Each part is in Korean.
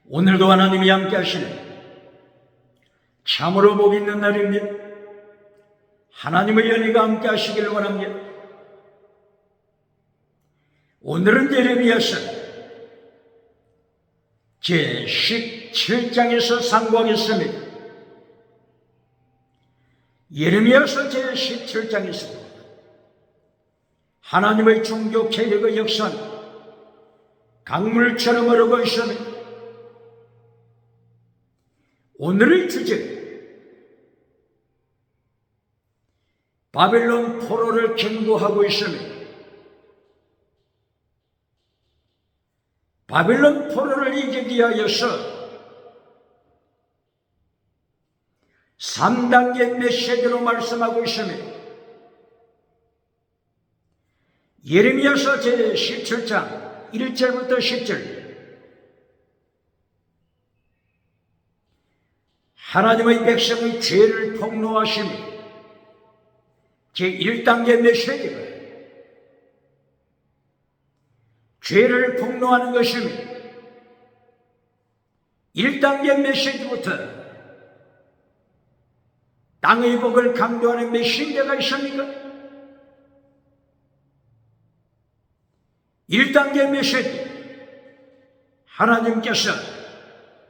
오늘도 하나님이 함께 하시네. 참으로 복 있는 날입니다. 하나님의 연희가 함께 하시기를 원합니다. 오늘은 예레미야서 제17장에서 상고하겠습니다. 예레미야서 제17장에서 하나님의 종교 계획의 역사는 강물처럼 흐르고 있습니다. 오늘의 주제, 바벨론 포로를 경고하고 있습니다. 바벨론 포로를 이기기 위하여서 3단계 메시지로 말씀하고 있습니다. 예레미야서 제17장 1절부터 10절, 하나님의 백성의 죄를 폭로하시며 제1단계 메시지가 죄를 폭로하는 것이며 1단계 메시지부터 땅의 복을 강조하는 메시지가 있습니까? 1단계 메시지, 하나님께서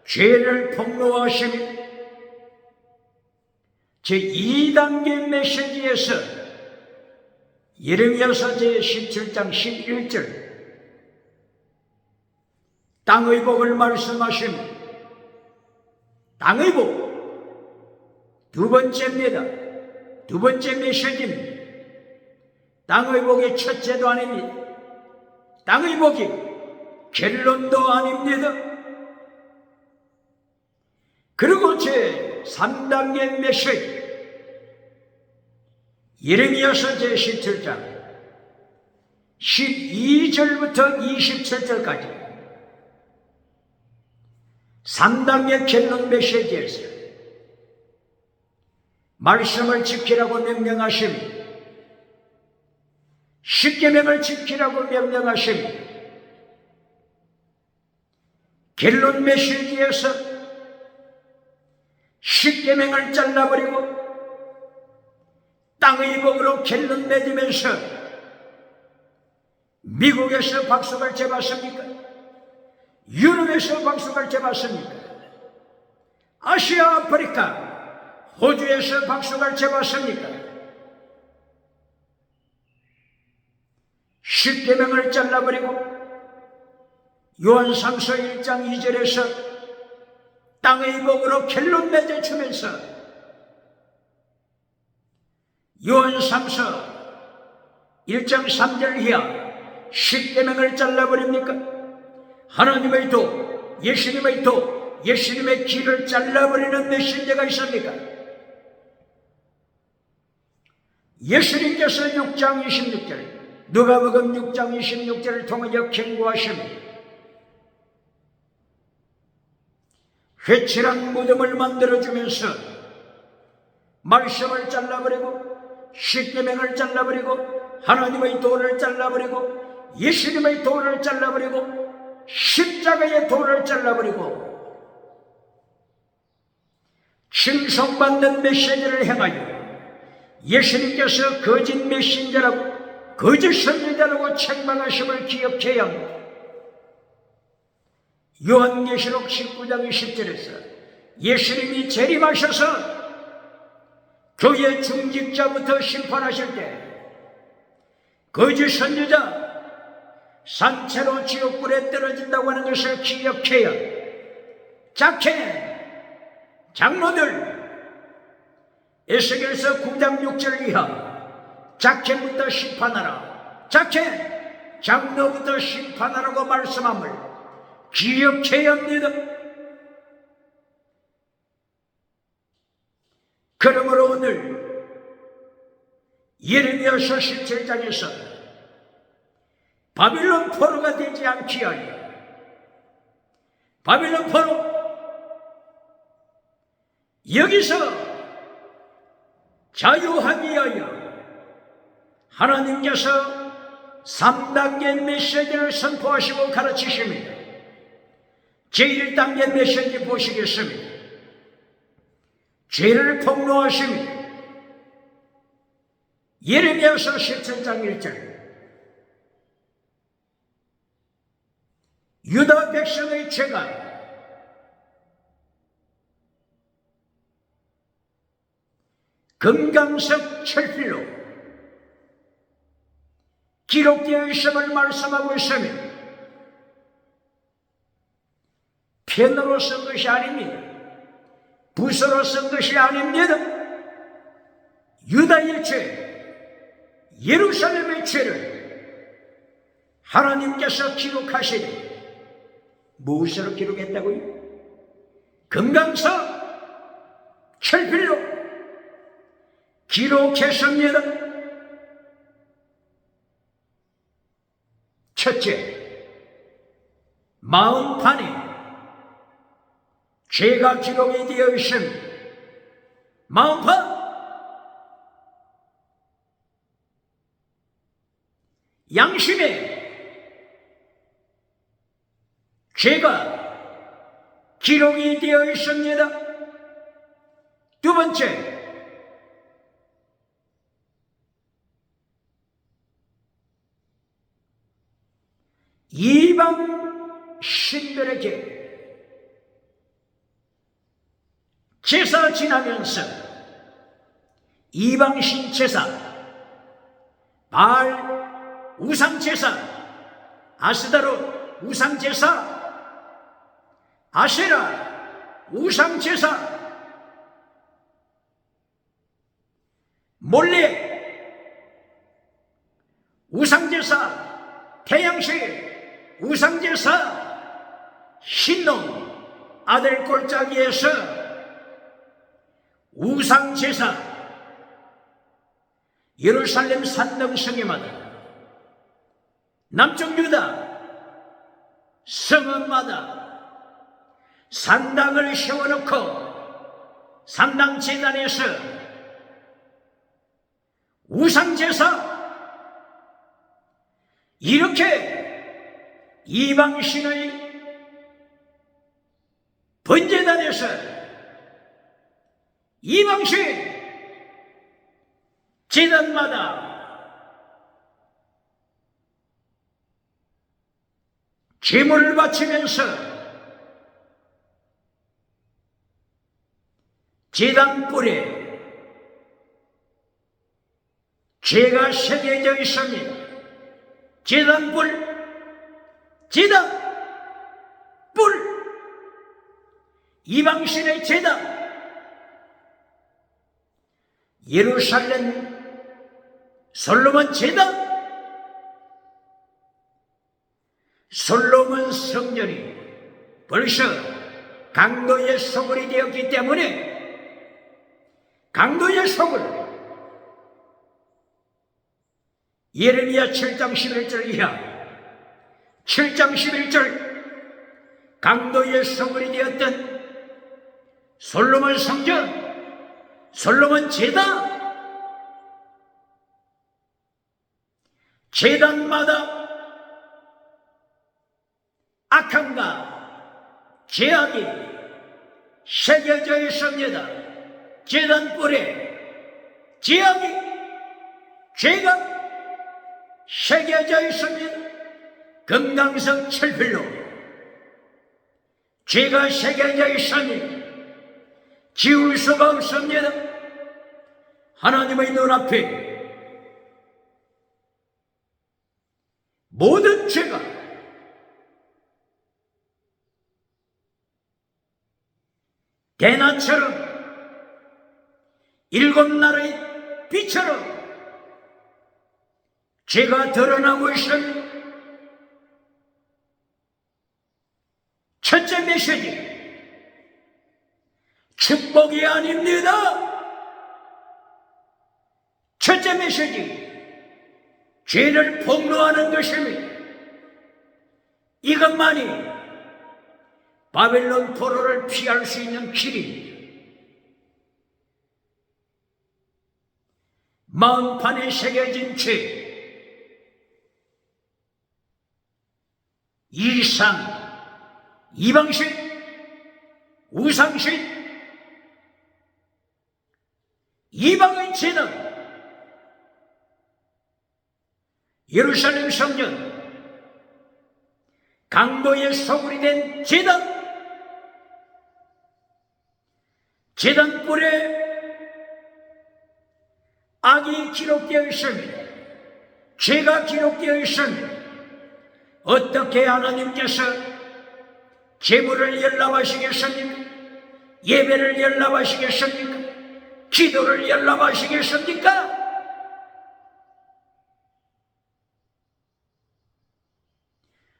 죄를 폭로하시며 제2단계 메시지에서 예레미야서 제17장 11절 땅의 복을 말씀하시며, 땅의 복 두 번째입니다. 두 번째 메시지입니다. 땅의 복이 첫째도 아닙니다. 땅의 복이 결론도 아닙니다. 그리고 제3단계 메시지, 예레미야서 제17장 12절부터 27절까지 3단계 결론 메시지에서 말씀을 지키라고 명령하시며, 십계명을 지키라고 명령하시며, 결론 메시지에서 십계명을 잘라버리고 땅의 복으로 결론 맺으면서 미국에서 박수를 쳐봤습니까? 유럽에서 박수를 쳐봤습니까? 아시아, 아프리카, 호주에서 박수를 쳐봤습니까? 십계명을 잘라버리고 요한삼서 1장 2절에서 땅의 복으로 결론 맺어주면서 요한삼서 1장 3절 이하 십계명을 잘라버립니까? 하나님의 도, 예수님의 도, 예수님의 길을 잘라버리는 메시지가 있습니까? 예수님께서 6장 26절, 누가복음 6장 26절을 통하여 경고하십니다. 회칠한 무덤을 만들어주면서 말씀을 잘라버리고 십계명을 잘라버리고 하나님의 도를 잘라버리고 예수님의 도를 잘라버리고 십자가의 도를 잘라버리고 칭송받는 메시지를 행하여 예수님께서 거짓 메신저라고 거짓 선지자라고 책망하심을 기억해야 합니다. 요한계시록 19장 20절에서 예수님이 재림하셔서 교회 중직자부터 심판하실 때 거짓 선지자 산채로 지옥불에 떨어진다고 하는 것을 기억해야 작해 장로들 에스겔서 9장 6절 이하 작해부터 심판하라, 작해 장로부터 심판하라고 말씀함을 기억해야 합니다. 그러므로 오늘 예레미야서 17장에서 바빌론 포로가 되지 않기 위하여, 바빌론 포로, 여기서 자유하기 위하여 하나님께서 3단계 메시지를 선포하시고 가르치십니다. 제1단계 메시지 보시겠습니다. 죄를 폭로하십니다. 예레미야서 17장 1절. 유다 백성의 죄가 금강석 철필로 기록되어 있음을 말씀하고 있으며, 펜으로 쓴 것이 아닙니다. 붓으로 쓴 것이 아닙니다. 유다의 죄, 예루살렘의 죄를 하나님께서 기록하시되, 무엇으로 기록했다고요? 금강석 철필로 기록했습니다. 첫째, 마음판에 죄가 기록이 되어 있습니다. 마음판, 양심에 죄가 기록이 되어 있습니다. 두 번째, 이방 신들에게 제사 지나면서 이방신 제사, 바알 우상 제사, 아스다롯 우상 제사, 아세라 우상 제사, 몰래 우상 제사, 태양신 우상 제사, 흰놈 아들 골짜기에서 우상 제사, 예루살렘 산등성에마다, 남쪽 유다 성읍마다 산당을 세워놓고 산당 제단에서 우상 제사, 이렇게 이방신의 번제단에서 이방신 제단마다 제물을 바치면서 제단 뿔에 죄가 새겨져 있습니다. 제단 뿔, 제단 뿔, 이방신의 제단, 예루살렘 솔로몬 제단, 솔로몬 성전이 벌써 강도의 소굴이 되었기 때문에 강도의 소굴, 예레미야 7장 11절 이하, 7장 11절, 강도의 소굴이 되었던 솔로몬 성전, 솔로몬 제단, 제단마다 악함과 죄악이 새겨져 있습니다. 제단 뿔에 죄악이, 죄가 새겨져 있습니다. 금강석 철필로 죄가 새겨져 있습니다. 지울 수가 없습니다. 하나님의 눈앞에 모든 죄가 대낮처럼 일곱 날의 빛처럼 죄가 드러나고 있습니다. 첫째 메시지, 축복이 아닙니다. 첫째 메시지, 죄를 폭로하는 것입니다. 이것만이 바벨론 포로를 피할 수 있는 길입니다. 마음판에 새겨진 죄, 이상, 이방신, 우상신, 이방의 재능, 예루살렘 성전, 강도의 소굴이 된 제단, 제단불에 악이 기록되어 있습니다. 죄가 기록되어 있습니다. 어떻게 하나님께서 제물을 연락하시겠습니까? 예배를 연락하시겠습니까? 기도를 연락하시겠습니까?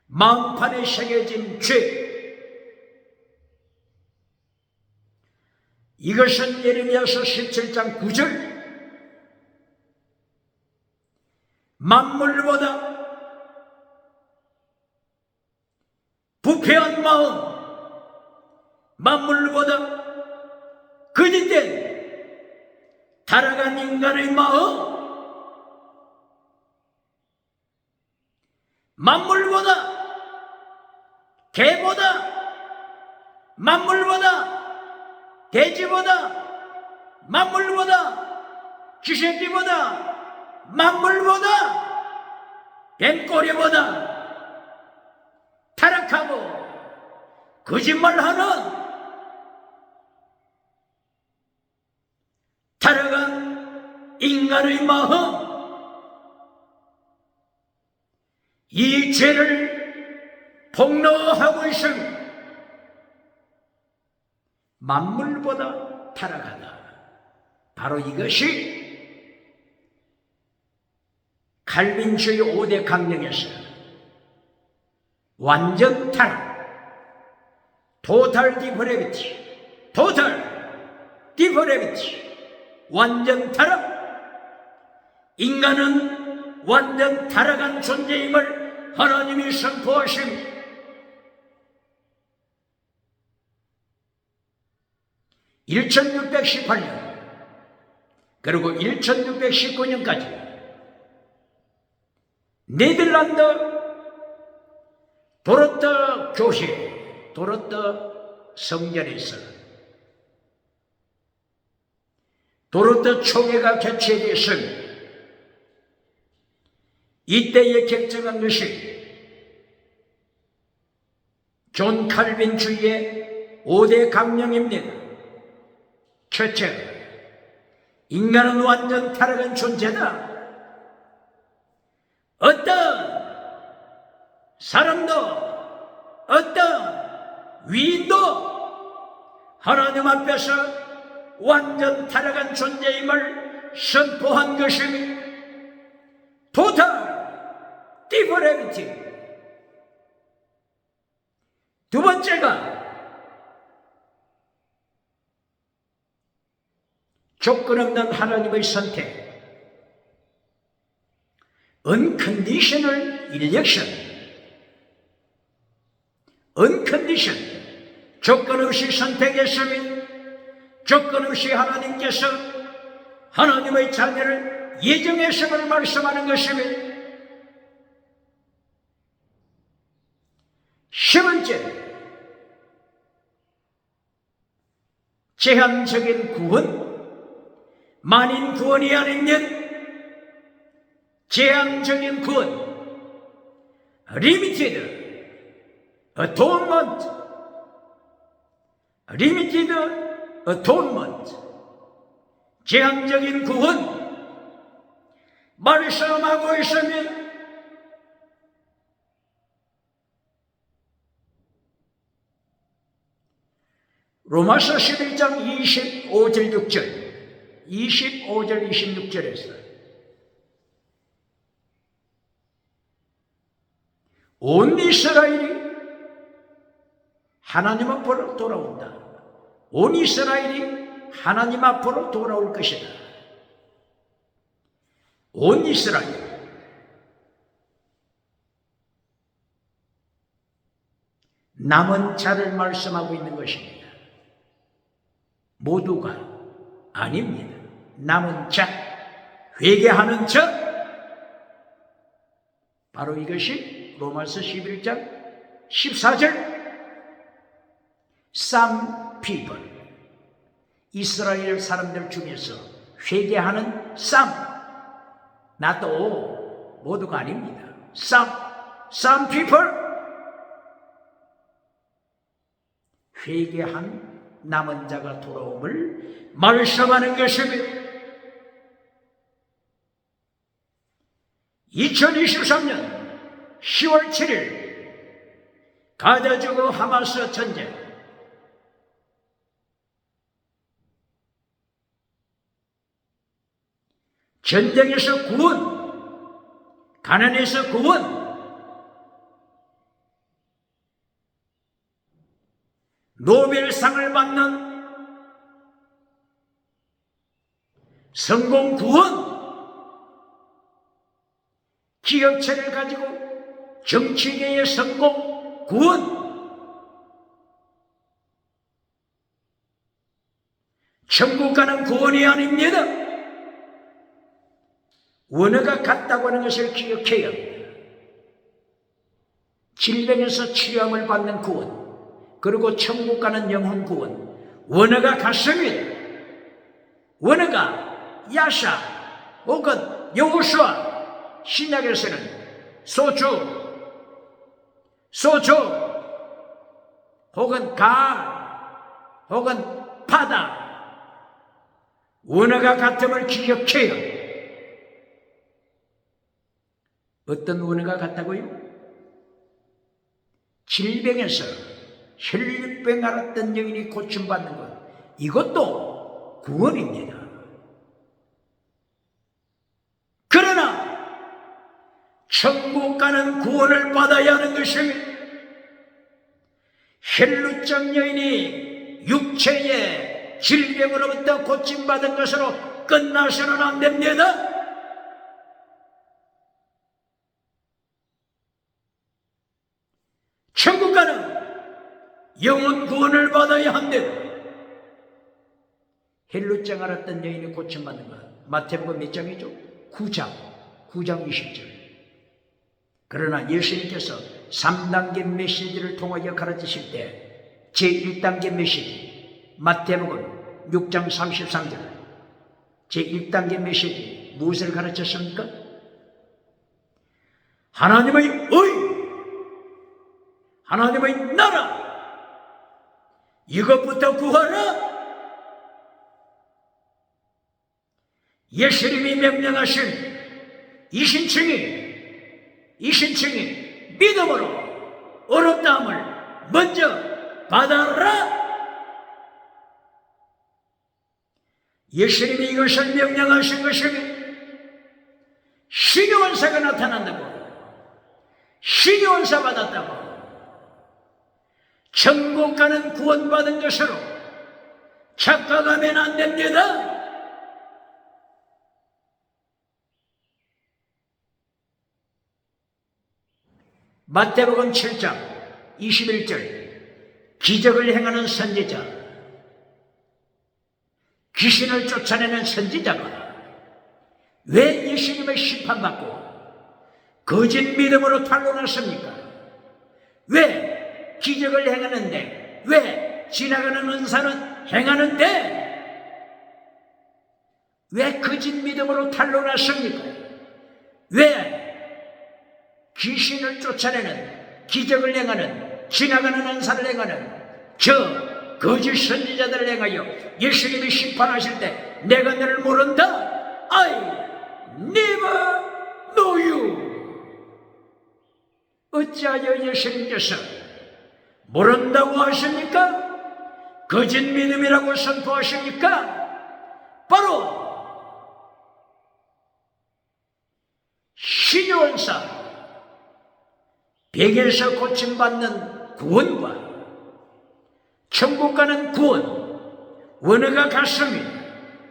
마음판에 새겨진 죄, 이것은 예레미야서 17장 9절, 만물보다 부패한 마음, 만물보다 거짓된 타락한 인간의 마음, 만물보다, 개보다, 만물보다, 돼지보다, 만물보다, 쥐새끼보다, 만물보다, 뱀꼬리보다 타락하고 거짓말하는 타락한 인간의 마음, 이 죄를 폭로하고 있습니다. 만물보다 타락하다. 바로 이것이 칼빈주의 5대 강령에서 완전 타락, 토탈 디프레비티, 토탈 디프레비티, 완전 타락, 인간은 완전 타락한 존재임을 하나님이 선포하십니다. 1618년 그리고 1619년까지 네덜란드 도르트 교회, 도르트 성전에서 도르트 총회가 개최되었습니다. 이때에 결정한 것이 존 칼빈주의의 5대 강령입니다. 첫째, 인간은 완전 타락한 존재다. 어떤 사람도, 어떤 위인도 하나님 앞에서 완전 타락한 존재임을 선포한 것입니다. 토탈 디퍼레비티. 두 번째가 조건 없는 하나님의 선택, unconditional election, unconditional, 조건 없이 선택했으면 조건 없이 하나님께서 하나님의 자녀를 예정했음을 말씀하는 것입니다. 10번째, 제한적인 구원, 만인 구원이 아니면 제한적인 구원, limited atonement, limited atonement, 제한적인 구원, 말씀하고 있으면 로마서 11장 25절 6절, 25절 26절에서 온 이스라엘이 하나님 앞으로 돌아온다. 온 이스라엘이 하나님 앞으로 돌아올 것이다. 온 이스라엘. 남은 자를 말씀하고 있는 것입니다. 모두가 아닙니다. 남은 자, 회개하는 자, 바로 이것이 로마서 11장 14절 Some people, 이스라엘 사람들 중에서 회개하는 some, 나도 모두가 아닙니다. Some people, 회개한 남은 자가 돌아옴을 말씀하는 것입니다. 2023년 10월 7일 가자 지구 하마스 전쟁, 전쟁에서 구원, 가난에서 구원, 노벨상을 받는 성공 구원, 기업체를 가지고 정치계의 성공 구원, 천국 가는 구원이 아닙니다. 원어가 같다고 하는 것을 기억해야 합니다. 질병에서 치료함을 받는 구원, 그리고 천국 가는 영혼 구원, 원어가 같습니다. 원어가 야샤 혹은 여호수아, 신약에서는 소주 혹은 가 혹은 바다, 원어가 같음을 기억해요. 어떤 원어가 같다고요? 질병에서 혈류병 앓았던 여인이 고침받는 것, 이것도 구원입니다. 그러나 천국 가는 구원을 받아야 하는 것입니다. 혈루증 여인이 육체의 질병으로부터 고침받은 것으로 끝나서는 안 됩니다. 천국 가는 영혼 구원을 받아야 합니다. 혈루증 앓았던 여인이 고침받는 것, 마태복음 몇 장이죠? 9장 20절. 그러나 예수님께서 3단계 메시지를 통하여 가르치실 때 제1단계 메시지, 마태복음 6장 33절, 제1단계 메시지 무엇을 가르쳤습니까? 하나님의 의, 하나님의 나라, 이것부터 구하라. 예수님이 명령하신 이 신층이 믿음으로 어렵다함을 먼저 받아라. 예수님이 이것을 명령하신 것입니다. 신유원사가 나타난다고, 신유원사 받았다고, 천국 가는 구원받은 것으로 착각하면 안 됩니다. 마태복음 7장 21절, 기적을 행하는 선지자, 귀신을 쫓아내는 선지자가 왜 예수님의 심판받고 거짓 믿음으로 탄로났습니까? 왜 기적을 행하는데, 왜 지나가는 은사는 행하는데 왜 거짓 믿음으로 탄로났습니까? 왜 귀신을 쫓아내는, 기적을 행하는, 지나가는 은사를 행하는 저 거짓 선지자들을 행하여 예수님이 심판하실 때 내가 너를 모른다, I never know you. 어찌하여 예수님께서 모른다고 하십니까? 거짓 믿음이라고 선포하십니까? 바로 신유원사, 병에서 고침받는 구원과 천국 가는 구원, 원어가 같습니다.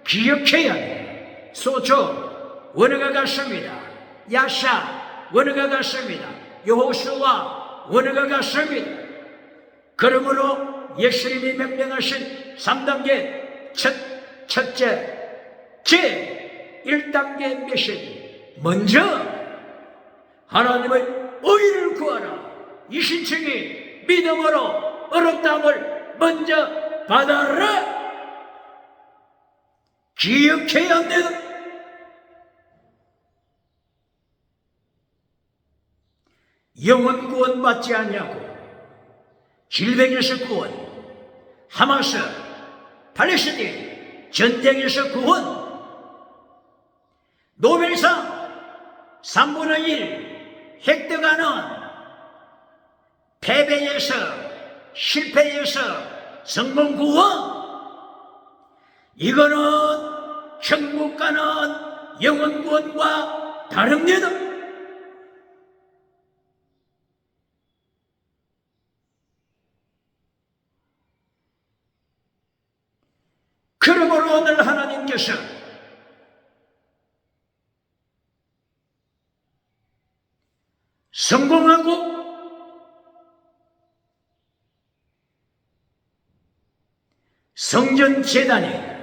기억해야 합니다. 소조, 원어가 같습니다. 야샤, 원어가 같습니다. 여호수아, 원어가 같습니다. 그러므로 예수님이 명령하신 3단계 첫째 제1단계 메시지, 먼저 하나님의 의를 구하라. 이 신층이 믿음으로 어렵다함을 먼저 받아라. 기억해야 한다. 영혼 구원 받지 않냐고. 질병에서 구원, 하마스, 팔레스타인 전쟁에서 구원, 노벨상 3분의 1 획득하는 패배에서, 실패에서 성공 구원, 이거는 천국 가는 영혼 구원과 다릅니다. 그러므로 오늘 하나님께서 성공하고 성전 제단에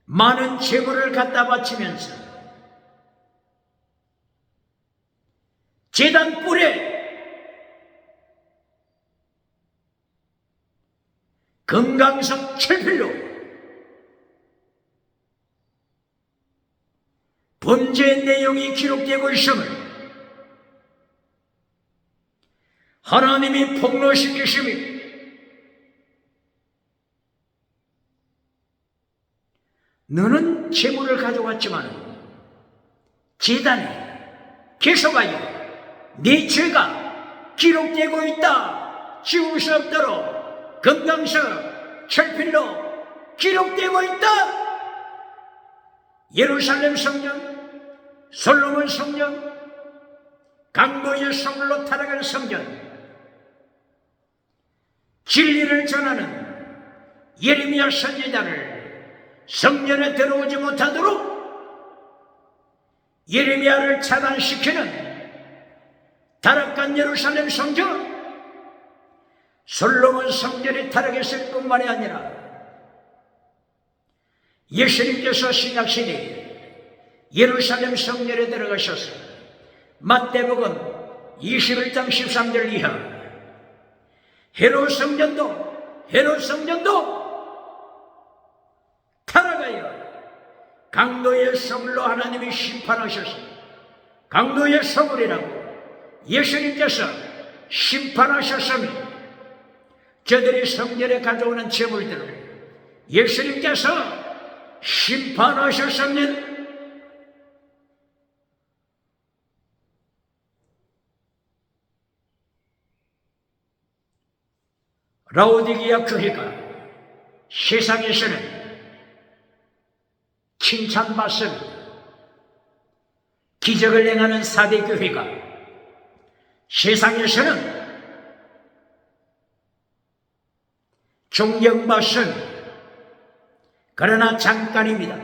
많은 제물을 갖다 바치면서 제단 뿔에 금강석 철필로 범죄 내용이 기록되고 있음을 하나님이 폭로시키심이 너는 재물을 가져왔지만 제단에 계속하여 네 죄가 기록되고 있다. 지울 수 없도록 금강석 철필로 기록되고 있다. 예루살렘 성전, 솔로몬 성전, 강도의 성으로 타락한 성전, 진리를 전하는 예레미야 선지자를 성전에 들어오지 못하도록 예레미야를 차단시키는 타락한 예루살렘 성전, 솔로몬 성전이 타락했을 뿐만이 아니라 예수님께서 신약시대에 예루살렘 성전에 들어가셔서 마태복음 21장 13절 이하 헤롯 성전도 타락하여 강도의 성으로 하나님이 심판하셔서 강도의 성물이라고 예수님께서 심판하셨으니 저들이 성전에 가져오는 제물들을 예수님께서 심판하셨습니다. 라오디게아 교회가 세상에서는 칭찬받습니다. 기적을 행하는 4대 교회가 세상에서는 존경받습니다. 그러나 잠깐입니다.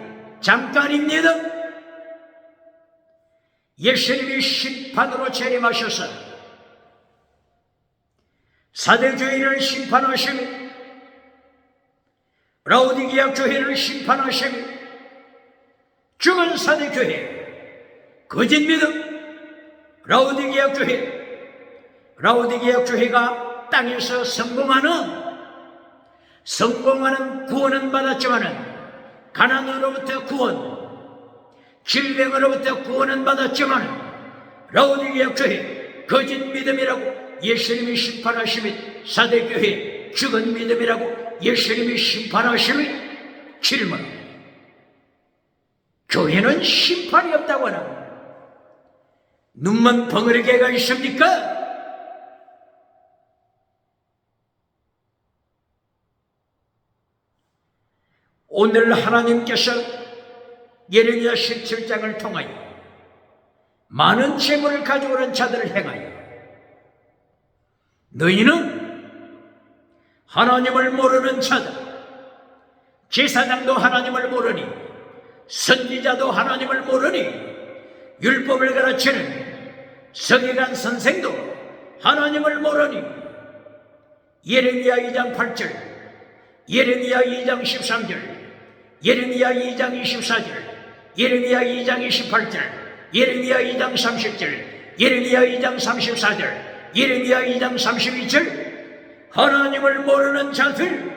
예수님이 심판으로 재림하셔서 4대 교회를 심판하시며 라오디게아 교회를 심판하시며 죽은 4대 교회, 거짓 믿음, 라오디게아 교회가 땅에서 성공하는 구원은 받았지만은 가난으로부터 구원, 질병으로부터 구원은 받았지만 라오디게아 교회 거짓 믿음이라고 예수님이 심판하시며 4대 교회 죽은 믿음이라고 예수님이 심판하시며 질문, 교회는 심판이 없다고 하나 눈먼 벙어리개가 있습니까? 오늘 하나님께서 예레미야 17장을 통하여 많은 재물을 가져오는 자들을 행하여 너희는 하나님을 모르는 자다. 제사장도 하나님을 모르니 선지자도 하나님을 모르니 율법을 가르치는 서기관 선생도 하나님을 모르니 예레미야 2장 8절, 예레미야 2장 13절, 예레미야 2장 24절, 예레미야 2장 28절, 예레미야 2장 30절, 예레미야 2장 34절, 예레미야 2장 32절 하나님을 모르는 자들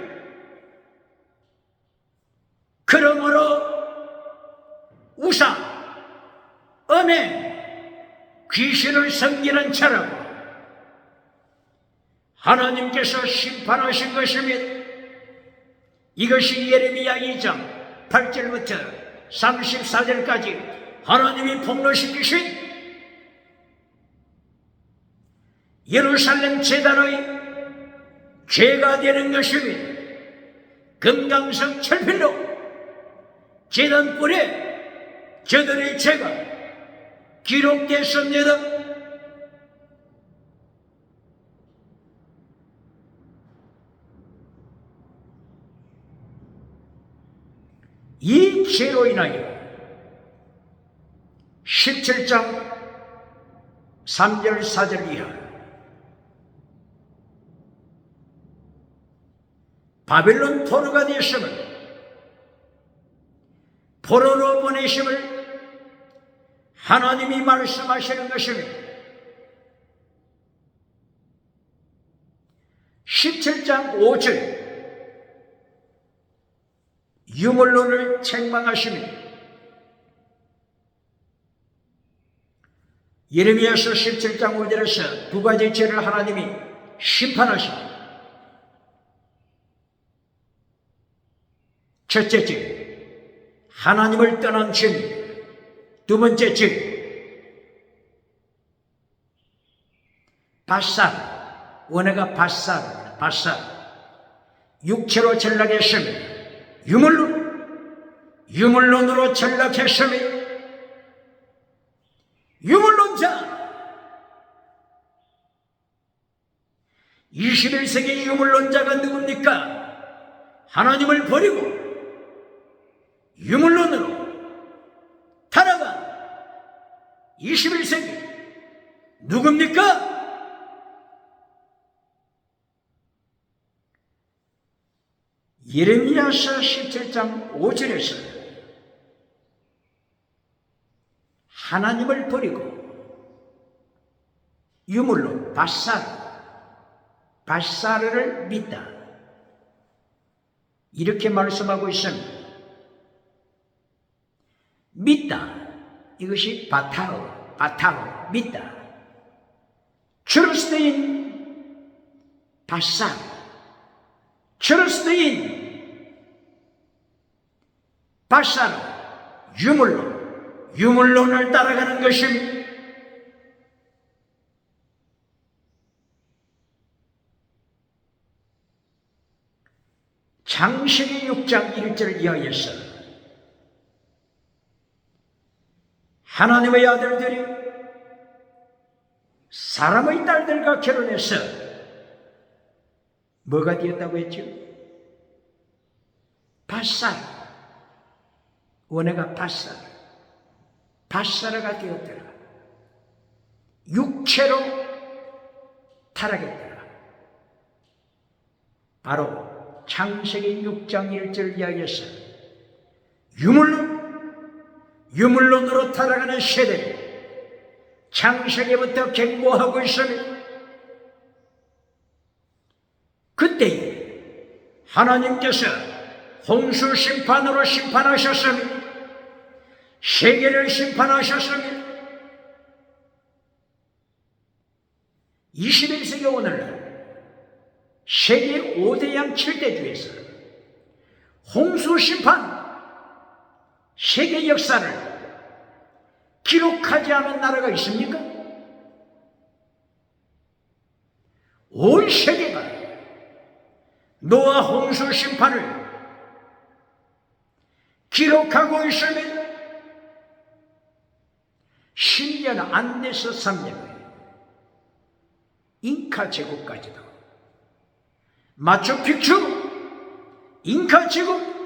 그러므로 우상, 음행, 귀신을 섬기는 자라고 하나님께서 심판하신 것입니다. 이것이 예레미야 2장 8절부터 34절까지 하나님이 폭로시키신 예루살렘 제단의 죄가 되는 것입니다. 금강석 철필로 제단불에 저들의 죄가 기록됐습니다. 이 죄로 인하여 17장 3절 4절 이하 바벨론 포로가 되었음을 포로로 보내심을 하나님이 말씀하시는 것입니다. 17장 5절 유물론을 책망하시며 예레미야서 17장 5절에서 두 가지 죄를 하나님이 심판하십니다. 첫째 죄, 하나님을 떠난 죄입니다. 두 번째 죄, 바살, 원어가 바살, 육체로 전락했습니다. 유물론으로 전락했습니다. 유물론자, 21세기 유물론자가 누굽니까? 하나님을 버리고 유물론으로 타락한 21세기 누굽니까? 예레미야서 17장 5절에서 하나님을 버리고 유물론 바사르를 믿다 이렇게 말씀하고 있습니다. 믿다, 이것이 바타로 믿다. 트러스트인 바사르, 트러스트인 바사르, 유물론을 따라가는 것입니다. 창세기 6장 1절 이하에서 하나님의 아들들이 사람의 딸들과 결혼해서 뭐가 되었다고 했죠? 바사르, 원어가 바사르가 되었더라. 육체로 타락했더라. 바로 창세기 6장 1절 이하에서 유물론으로 타락하는 세대 창세기부터 경고하고 있습니다. 그때 하나님께서 홍수 심판으로 심판하셨습니다. 세계를 심판하셨습니다. 21세기 오늘날 세계 5대양 7대주에서 홍수 심판, 세계 역사를 기록하지 않은 나라가 있습니까? 온 세계가 노아 홍수 심판을 기록하고 있습니다. 심지어는 안데스 산맥, 잉카 제국까지도, 마추픽추, 잉카 제국,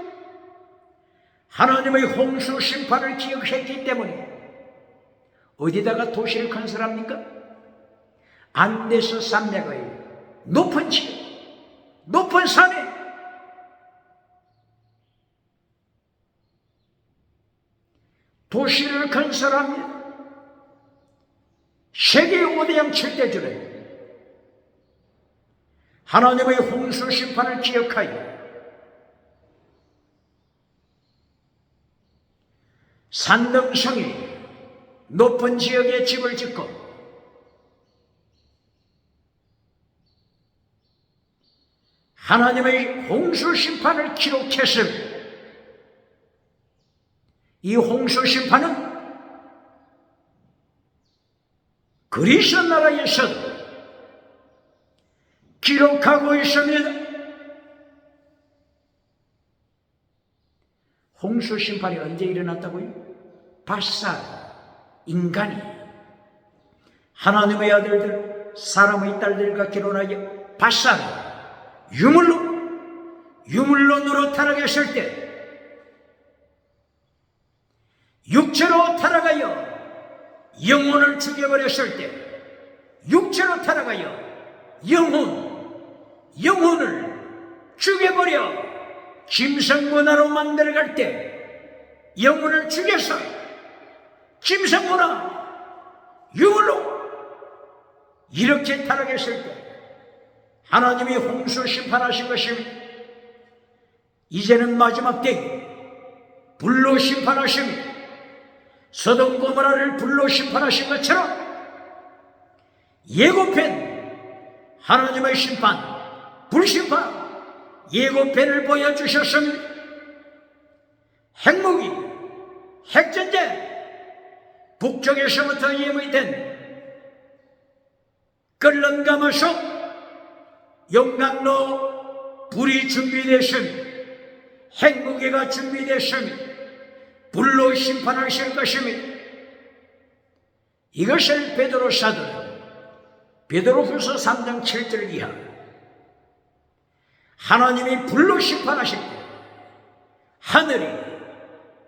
하나님의 홍수 심판을 기억했기 때문에 어디다가 도시를 건설합니까? 안데스 산맥의 높은 지역, 높은 산에 도시를 건설합니다. 세계 5대양 7대주는 하나님의 홍수 심판을 기억하여 산등성이 높은 지역에 집을 짓고 하나님의 홍수 심판을 기록했음. 이 홍수 심판은 그리스 나라에서 기록하고 있습니다. 홍수 심판이 언제 일어났다고요? 바살 인간이 하나님의 아들들 사람의 딸들과 결혼하여 바살 유물론으로 타락했을 때 육체로 타락하여 영혼을 죽여버렸을 때 육체로 타락하여 영혼을 죽여버려 짐승문화로 만들어갈 때 영혼을 죽여서 짐승문화 유물로 이렇게 타락했을 때 하나님이 홍수 심판하신 것입니다. 이제는 마지막 때에 불로 심판하십니다. 소돔 고모라를 불로 심판하신 것처럼 예고편 하나님의 심판, 불심판 예고편을 보여주셨습니다. 핵무기, 핵전쟁, 북쪽에서부터 예비된 끓는 가마솥, 용광로 불이 준비됐습니다. 핵무기가 준비됐습니다. 불로 심판하실 것입니다. 이것을 베드로 사도는 베드로후서 3장 7절 이하 하나님이 불로 심판하실 때 하늘이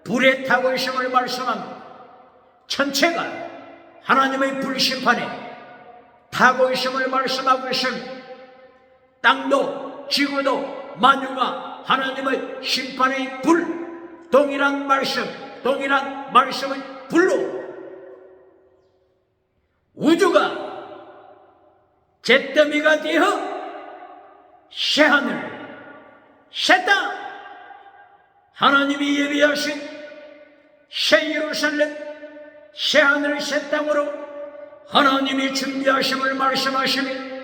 불에 타고 있음을 말씀합니다. 천체가 하나님의 불심판에 타고 있음을 말씀하고 있습니다. 땅도 지구도 만유가 하나님의 심판의 불 동일한 말씀은 불로 우주가 잿더미가 되어 새하늘 새 땅 하나님이 예비하신 새 예루살렘 새하늘 새 땅으로 하나님이 준비하심을 말씀하시며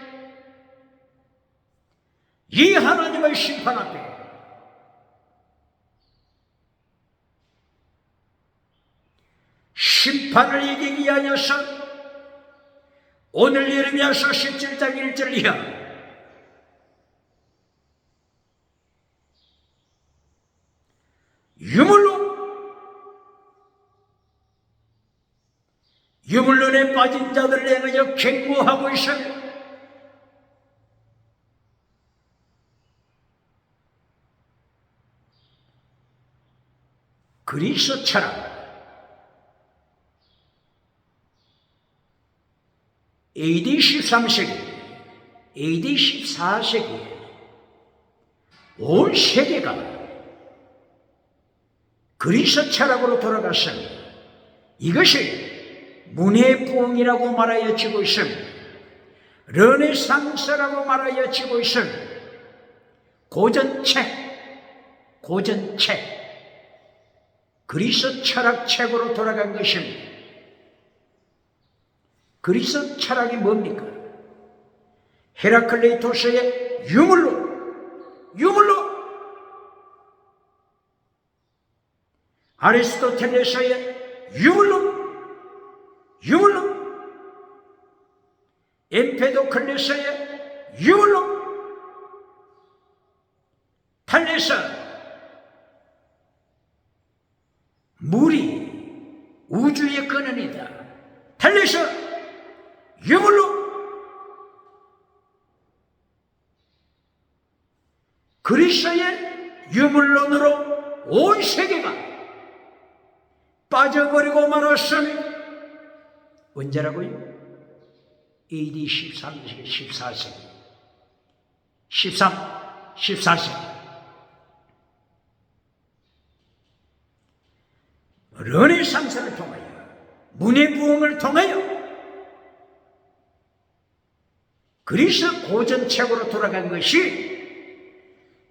이 하나님의 심판 앞에 심판을 이기기 위하여서 오늘 예레미야서 17장 1절 이하 유물론에 빠진 자들을 향하여 경고하고 있습니다. 그리스 철학 AD 13세기, AD 14세기 온 세계가 그리스 철학으로 돌아갔습니다. 이것이 문해부흥이라고 말하여 지고 있습니다. 르네상스라고 말하여 지고 있습니다. 고전책 그리스 철학책으로 돌아간 것입니다. 그리스 철학이 뭡니까? 헤라클레이토스의 유물로 아리스토텔레스의 유물로 엠페도클레스의 유물로 탈레스 물이 우주의 근원이다. 탈레스 유물로 그리스의 유물론으로 온 세계가 빠져버리고 말았으니 언제라고요? AD 13세기, 14세기 14세기 르네상스를 통하여 문해부흥을 통하여 그리스 고전책으로 돌아간 것이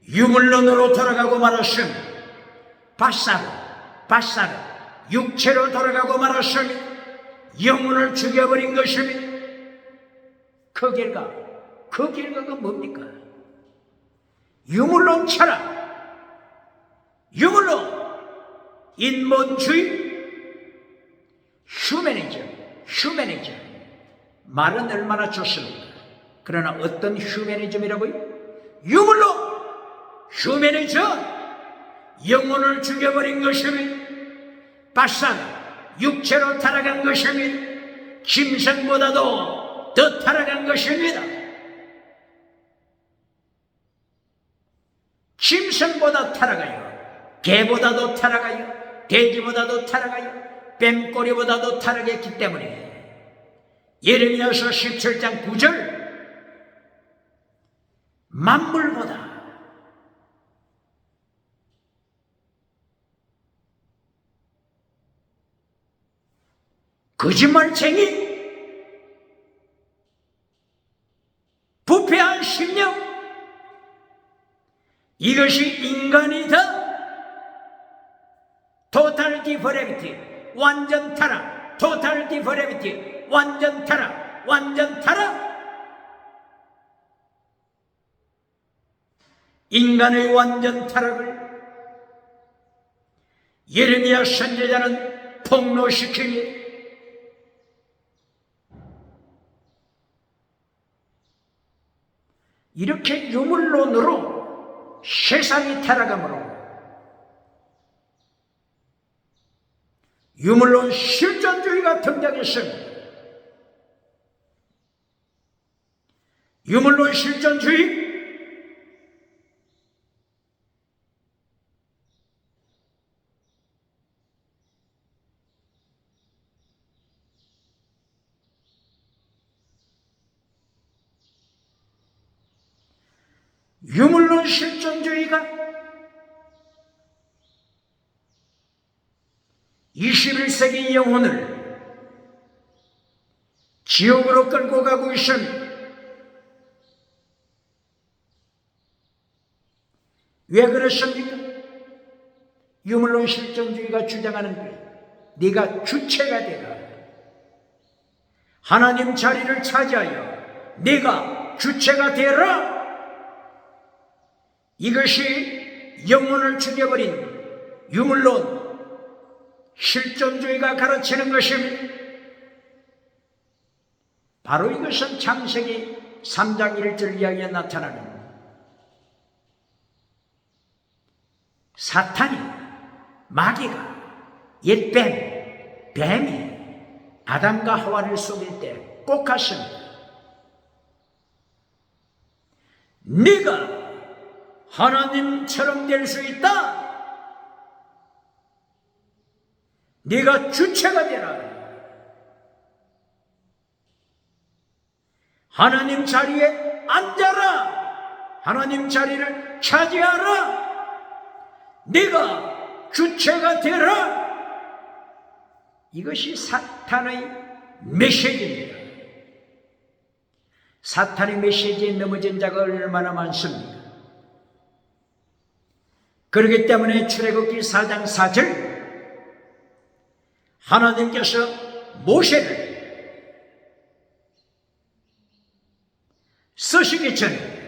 유물론으로 돌아가고 말았습니다. 바사르 육체로 돌아가고 말았습니다. 영혼을 죽여버린 것입니다. 그 결과가 뭡니까? 유물론 철학, 유물론, 인본주의, 휴머니즘. 말은 얼마나 좋습니까? 그러나 어떤 휴머니즘이라고요? 유물론, 휴머니즘, 영혼을 죽여버린 것입니다. 바사르, 육체로 타락한 것입니다. 짐승보다도 더 타락한 것입니다. 짐승보다 타락하여, 개보다도 타락하여, 돼지보다도 타락하여, 뱀꼬리보다도 타락했기 때문에 예레미야서 17장 9절 만물보다 거짓말쟁이, 부패한 심령, 이것이 인간이다. 토탈 디퍼레비티, 완전 타락. 토탈 디퍼레비티, 완전 타락. 인간의 완전 타락을 예레미야 선지자는 폭로시킵니다. 이렇게 유물론으로 세상이 타락하므로 유물론 실존주의가 등장했습니다. 유물론 실존주의, 유물론 실존주의가 21세기 영혼을 지옥으로 끌고 가고 있습니다. 왜 그렇습니까? 유물론 실존주의가 주장하는 거예요. 네가 주체가 되라. 하나님 자리를 차지하여 네가 주체가 되라. 이것이 영혼을 죽여버린 유물론 실존주의가 가르치는 것입니다. 바로 이것은 창세기 3장 1절 이야기에 나타나는 사탄이, 마귀가, 옛 뱀이 아담과 하와를 속일 때 꼭 갔습니다. 네가 하나님처럼 될 수 있다. 네가 주체가 되라. 하나님 자리에 앉아라. 하나님 자리를 차지하라. 네가 주체가 되라. 이것이 사탄의 메시지입니다. 사탄의 메시지에 넘어진 자가 얼마나 많습니까? 그렇기 때문에 출애굽기 4장 4절 하나님께서 모세를 쓰시기 전에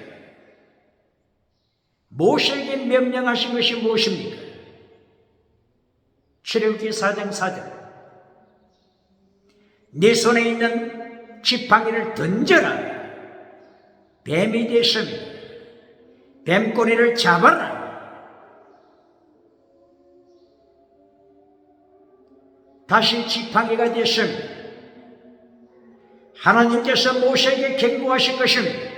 모세에게 명령하신 것이 무엇입니까? 출애굽기 4장 4절 네 손에 있는 지팡이를 던져라. 뱀이 되었습니다. 뱀꼬리를 잡아라. 다시 지팡이가 되었습니다. 하나님께서 모세에게 경고하신 것입니다.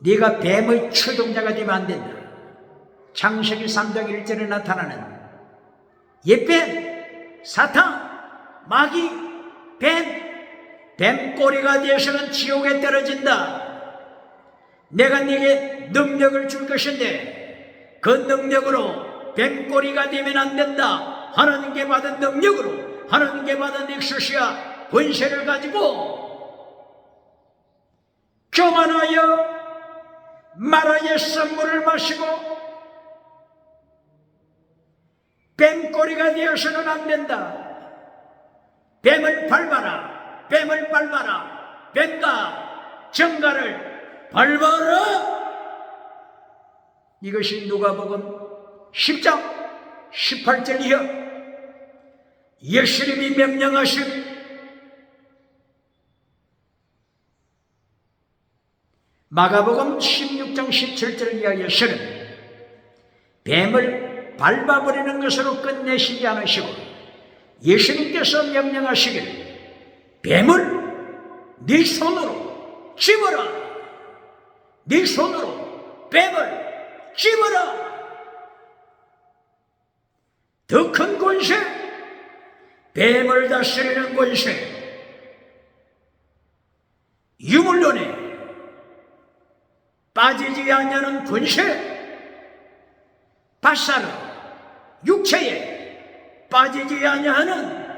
네가 뱀의 추종자가 되면 안 된다. 창세기 3장 1절에 나타나는 옛뱀, 사탄, 마귀, 뱀꼬리가 되어서는 지옥에 떨어진다. 내가 네게 능력을 줄 것인데 그 능력으로 뱀꼬리가 되면 안 된다. 하나님께 받은 능력으로, 하나님께 받은 엑소시아 권세를 가지고 교만하여 마라의 썸물을 마시고 뱀꼬리가 되어서는 안 된다. 뱀을 밟아라. 뱀을 밟아라. 뱀과 정갈을 밟아라. 이것이 누가복음 10장 18절 이하 예수님이 명령하신 마가복음 16장 17절 이하에서는 뱀을 밟아버리는 것으로 끝내시지 않으시고 예수님께서 명령하시길 뱀을 네 손으로 집어라. 네 손으로 뱀을 집어라. 더 큰 권세, 뱀을 다스리는 권세, 유물론에 빠지지 않냐는 권세, 바사르 육체에 빠지지 아니하는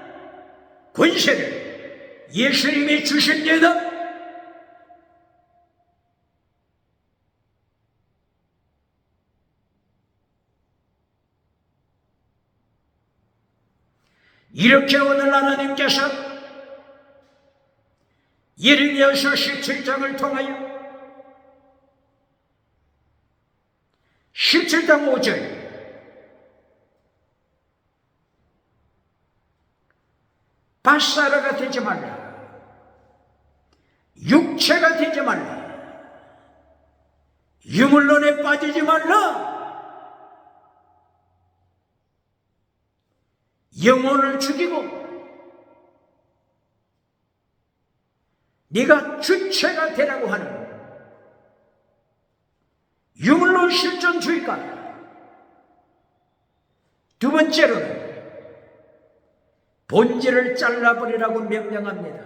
권세를 예수님이 주십니다. 이렇게 오늘 하나님께서 예레미야서 17장을 통하여 17장 5절 바사르가 되지 말라. 육체가 되지 말라. 유물론에 빠지지 말라. 영혼을 죽이고 네가 주체가 되라고 하는 유물론 실존주의가. 두 번째로는 본질을 잘라버리라고 명령합니다.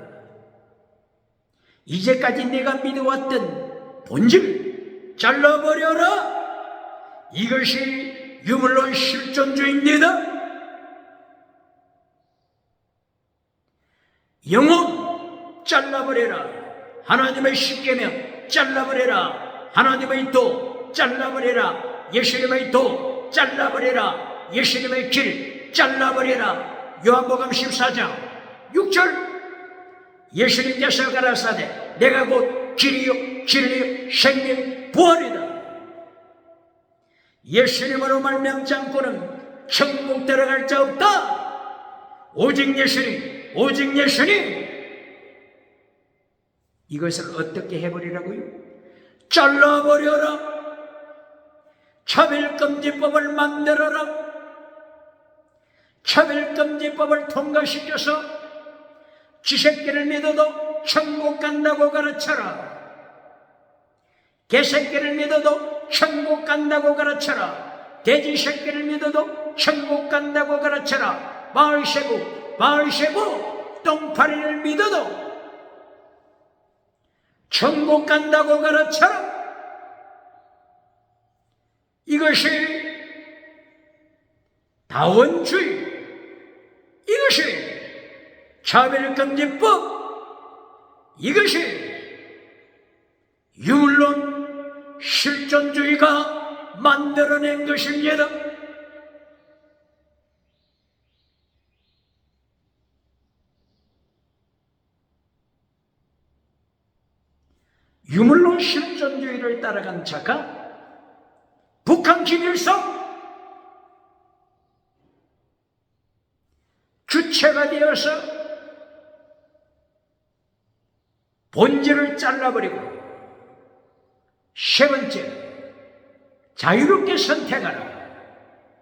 이제까지 내가 믿어왔던 본질 잘라버려라. 이것이 유물론 실존주의입니다. 영혼 잘라버려라. 하나님의 십계명 잘라버려라. 하나님의 도 잘라버려라. 예수님의 도 잘라버려라. 예수님의 길 잘라버려라. 요한복음 14장 6절 예수님께서 가라사대 내가 곧 길이요 진리요 생명 부활이다. 예수님으로 말미암지 않고는 천국 들어갈 자 없다. 오직 예수님, 오직 예수님. 이것을 어떻게 해버리라고요? 잘라버려라. 차별금지법을 만들어라. 차별금지법을 통과시켜서 쥐새끼를 믿어도 천국 간다고 가르쳐라. 개새끼를 믿어도 천국 간다고 가르쳐라. 돼지새끼를 믿어도 천국 간다고 가르쳐라. 바알세부 똥파리를 믿어도 천국 간다고 가르쳐라. 이것이 다원주의, 이것이 차별금지법, 이것이 유물론 실존주의가 만들어낸 것입니다. 유물론 실존주의를 따라간 자가 북한 김일성 주체가 되어서 본질을 잘라버리고, 세 번째 자유롭게 선택하라.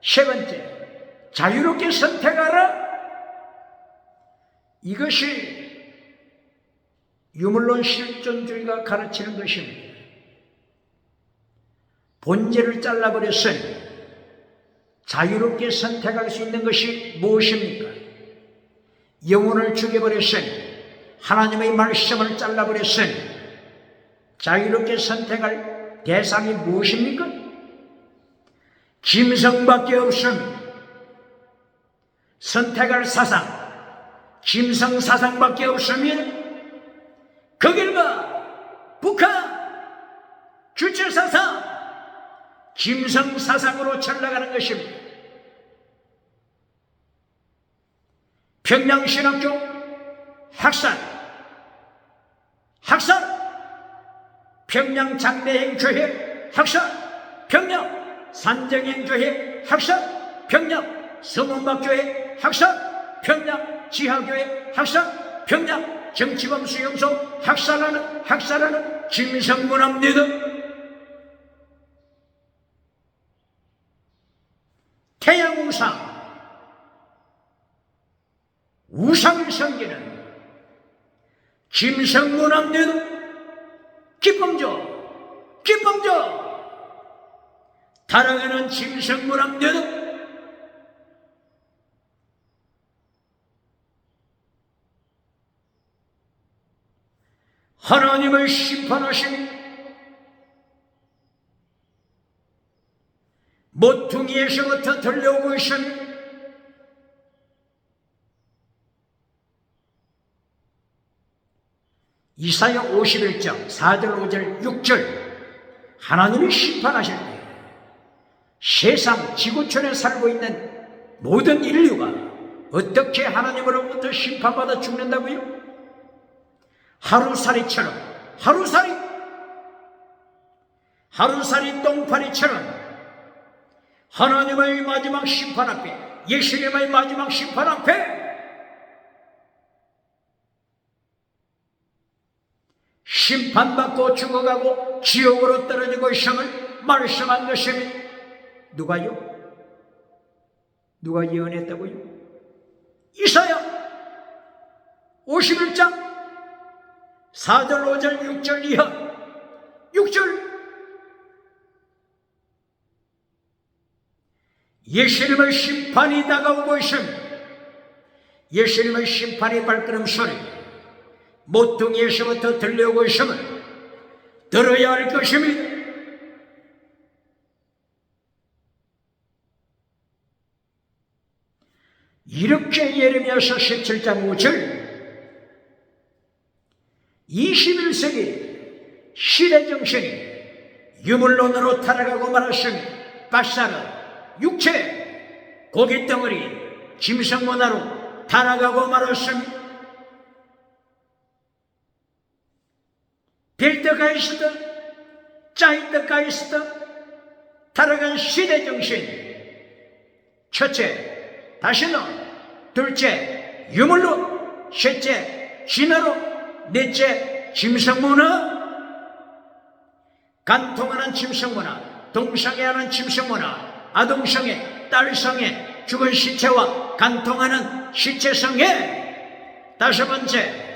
세 번째 자유롭게 선택하라. 이것이 유물론 실존주의가 가르치는 것입니다. 본질을 잘라버렸으니 자유롭게 선택할 수 있는 것이 무엇입니까? 영혼을 죽여버렸으니, 하나님의 말씀을 잘라버렸으니 자유롭게 선택할 대상이 무엇입니까? 짐승밖에 없습니다. 선택할 사상, 김성사상밖에 없으면 그 결과 북한 주체사상 김성사상으로 전락하는 것입니다. 평양신학교 학살, 평양장례행교회 학살, 평양 산정행교회 학살, 평양 성원박교회 학살, 평양 지하교회 학살, 평양 정치범 수용소 학살하는 김성문합니다. 태양우상, 우상을 섬기는 김성문합니다. 기쁨조 타락하는 김성문합니다. 하나님을 심판하신 모퉁이에서부터 들려오고 있습니다. 이사야 51장 4절 5절 6절 하나님이 심판하실 때 세상 지구촌에 살고 있는 모든 인류가 어떻게 하나님으로부터 심판받아 죽는다고요? 하루살이처럼 하루살이 똥파리처럼 하나님의 마지막 심판 앞에, 예수님의 마지막 심판 앞에 심판받고 죽어가고 지옥으로 떨어지고 있음을 말씀한 것입니다. 누가요? 누가 예언했다고요? 이사야 51장 4절 5절 6절 이하 6절 예수님의 심판이 다가오고 있습니다. 예수님의 심판의 발걸음 소리 모퉁이에서부터 들려오고 있음을 들어야 할 것입니다. 이렇게 예레미야서 17장 5절 21세기 시대정신이 유물론으로 타락하고 말았습니다. 바사르 육체 고깃덩어리 김성문화로 타락하고 말았습니다. 빌드가이스트 짜이드가이스트 타락한 시대정신 첫째 다시는 둘째 유물론 셋째 진화로 넷째 김성문화 간통하는 김성문화 동성애하는 김성문화 아동성애 딸성애 죽은 시체와 간통하는 시체성애 다섯 번째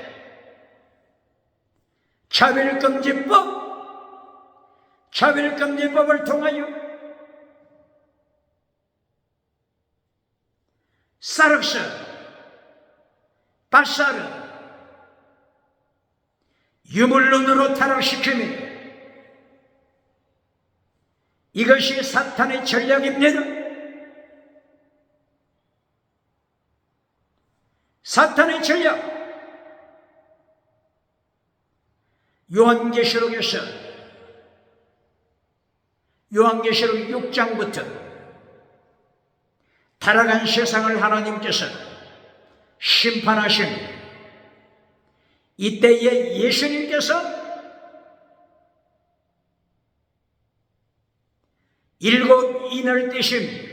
차별금지법을 통하여 사륵스 바사르 유물론으로 타락시킵니다. 이것이 사탄의 전략입니다. 사탄의 전략. 요한계시록에서 요한계시록 6장부터 타락한 세상을 하나님께서 심판하십니다. 이때에 예수님께서 7 인을 떼십니다.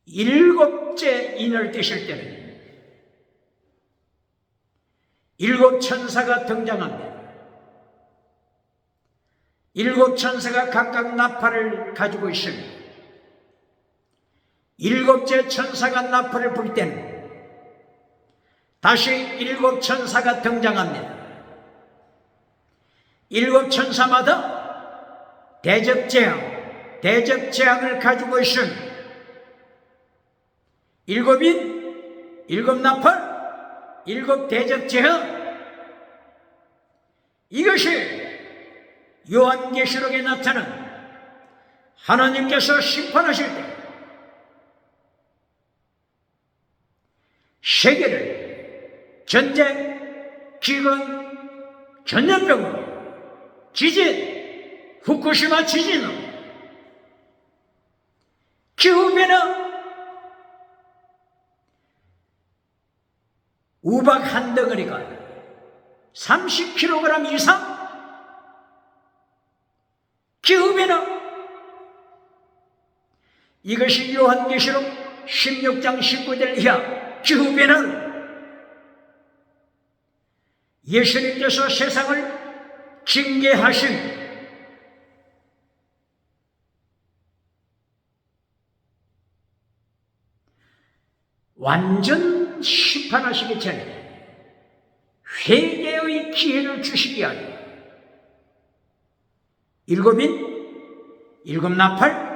일곱째 인을 떼실 때는 7 천사가 등장합니다. 7 천사가 각각 나팔을 가지고 있습니다. 7째 천사가 나팔을 불 때는 다시 7 천사가 등장합니다. 7 천사마다 대접재앙을 가지고 있습니다. 7인, 7 나팔, 7 대접재앙. 이것이 요한계시록에 나타난 하나님께서 심판하실 때 세계를 전쟁, 기근, 전염병으로, 지진, 후쿠시마 지진으로, 기후변화, 우박 한 덩어리가 30kg 이상, 기후변화, 이것이 요한계시록 16장 19절 이하 기후변화로 예수님께서 세상을 징계하신 완전 심판하시기 전에 회개의 기회를 주시기 위하여 일곱인, 일곱 나팔,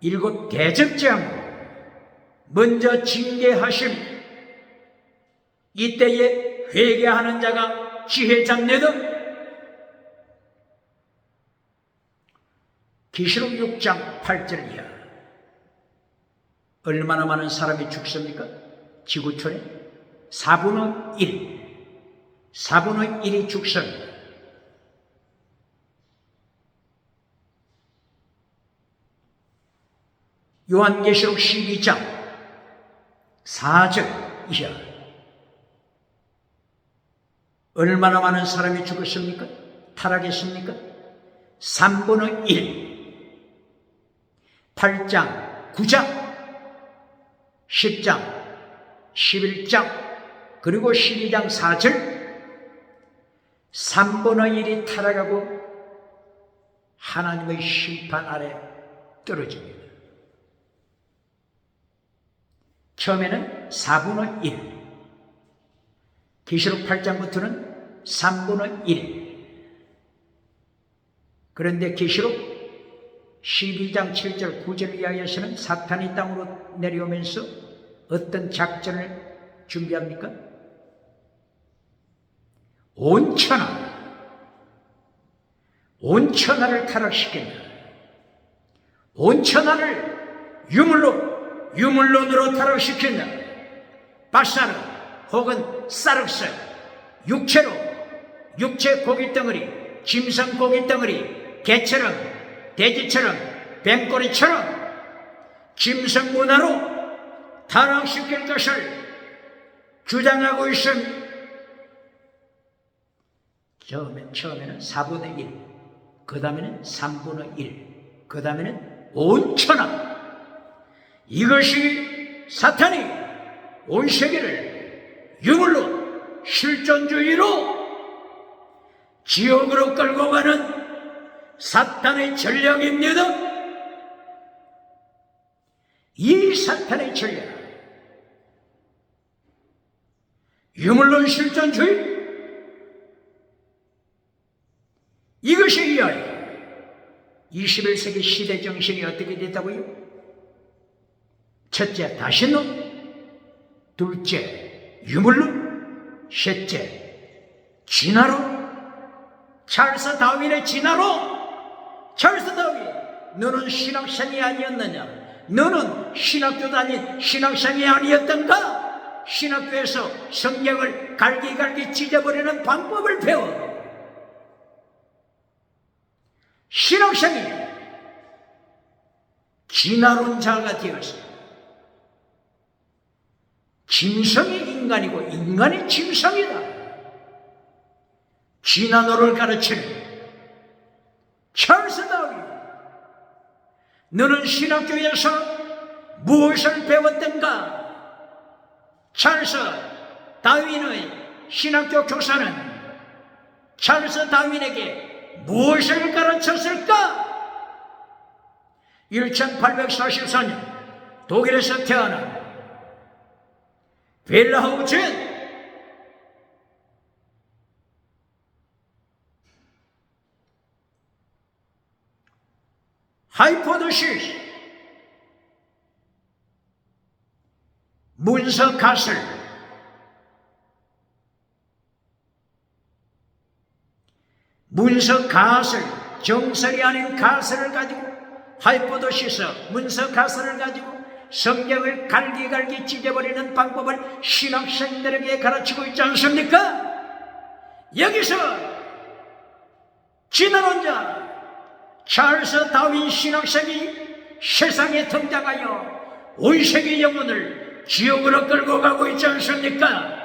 일곱 대접장으로 먼저 징계하심, 이때에 회개하는 자가 지혜 잡내도 계시록 6장 8절 이하 얼마나 많은 사람이 죽습니까? 지구촌에 4분의 1, 4분의 1이 죽습니다. 요한계시록 12장 4절 이하 얼마나 많은 사람이 죽었습니까? 타락했습니까? 3분의 1, 8장 9장 10장 11장 그리고 12장 4절 3분의 1이 타락하고 하나님의 심판 아래 떨어집니다. 처음에는 4분의 1, 계시록 8장부터는 3분의 1. 그런데 계시록 12장 7절 9절 이하에서는 사탄이 땅으로 내려오면서 어떤 작전을 준비합니까? 온 천하를 타락시킨다. 온 천하를 유물론으로 타락시킨다. 바사르 혹은 사륵스, 육체 고깃덩어리, 짐승 고깃덩어리, 개처럼, 돼지처럼, 뱀꼬리처럼 짐승 문화로 타락시킬 것을 주장하고 있습니다. 처음에는 4분의 1, 그 다음에는 3분의 1, 그 다음에는 온 천하. 이것이 사탄이 온 세계를 유물로, 실존주의로 지옥으로 끌고 가는 사탄의 전략입니다. 이 사탄의 전략, 유물론 실존주의, 이것에 의하여 21세기 시대 정신이 어떻게 됐다고요? 첫째, 다신론, 둘째, 유물론, 셋째, 진화론. 찰스 다윈의 진화론. 찰스 다윈, 너는 신학생이 아니었느냐? 너는 신학교 다닌 신학생이 아니었던가? 신학교에서 성경을 갈기갈기 찢어버리는 방법을 배워. 신학생이 진화론자가 되었어. 짐승이 인간이고 인간이 짐승이다. 진화론을 가르치는 찰스 다윈. 너는 신학교에서 무엇을 배웠던가? 찰스 다윈의 신학교 교사는 찰스 다윈에게 무엇을 가르쳤을까? 1844년 독일에서 태어난 윌헬무 하이포드시스 문서 가설, 정설이 아닌 가설을 가지고 화이트보드 씻어 문서 가설을 가지고 성경을 갈기갈기 찢어버리는 방법을 신학생들에게 가르치고 있지 않습니까? 여기서 지나온 자 찰스 다윈 신학생이 세상에 등장하여 온 세계 영혼을 지옥으로 끌고 가고 있지 않습니까?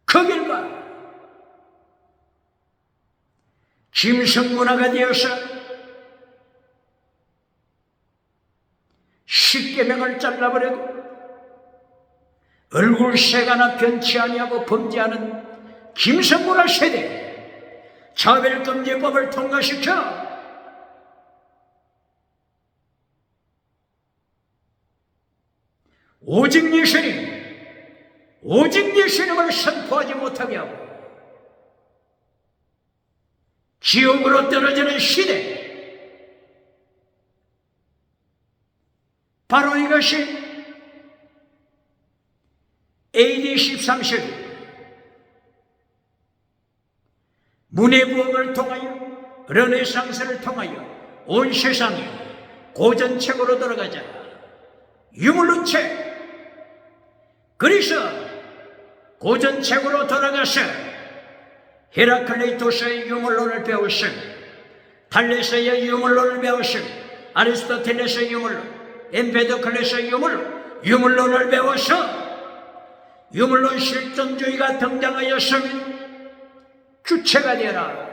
그 결과 짐승문화가 되어서 십계명을 잘라버리고 얼굴색 하나 변치 아니하고 범죄하는 짐승문화 세대, 차별금지법을 통과시켜 오직 예수님을 선포하지 못하게 하고 지옥으로 떨어지는 시대, 바로 이것이 AD 13세기 문해부흥을 통하여 르네상스를 통하여 온 세상이 고전책으로 돌아가자. 유물론책, 그래서 고전책으로 돌아가서 헤라클레이토스의 유물론을 배웠음, 탈레스의 유물론을 배웠음, 아리스토텔레스의 유물론, 엠페도클레스의 유물론을 배워서 유물론 실존주의가 등장하였으면 주체가 되어라,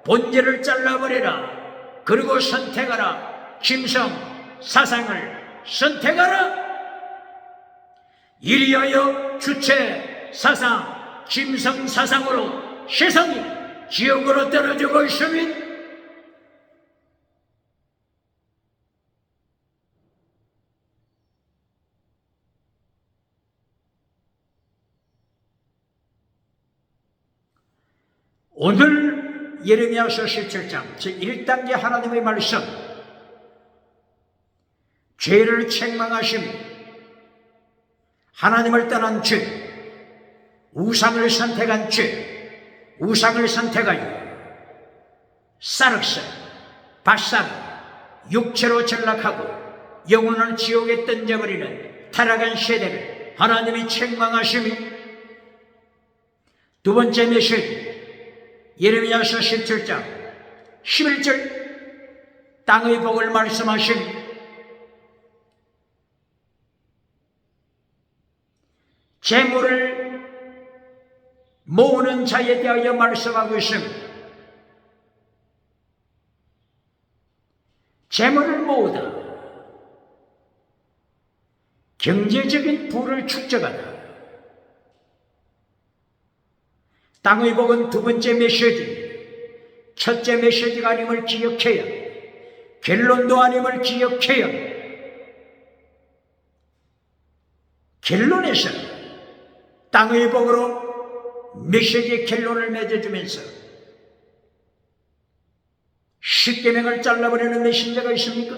본질을 잘라버려라, 그리고 선택하라, 짐승 사상을 선택하라. 이리하여 주체 사상, 짐승 사상으로 세상이 지옥으로 떨어지고 있으면 오늘 예레미야서 17장 제1단계 하나님의 말씀, 죄를 책망하심, 하나님을 떠난 죄, 우상을 선택한 죄, 우상을 선택하여 사륵스, 바싹, 육체로 전락하고 영혼을 지옥에 던져버리는 타락한 세대를 하나님이 책망하심이 두 번째 메시지, 예레미야서 17장 11절 땅의 복을 말씀하신 재물을 모으는 자에 대하여 말씀하고 있습니다. 재물을 모으다, 경제적인 부를 축적하다. 땅의 복은 두 번째 메시지, 첫째 메시지가 아님을 기억해야, 결론도 아님을 기억해야, 결론에서 땅의 복으로 메시지의 결론을 맺어주면서 십계명을 잘라버리는 메신저가 있습니까?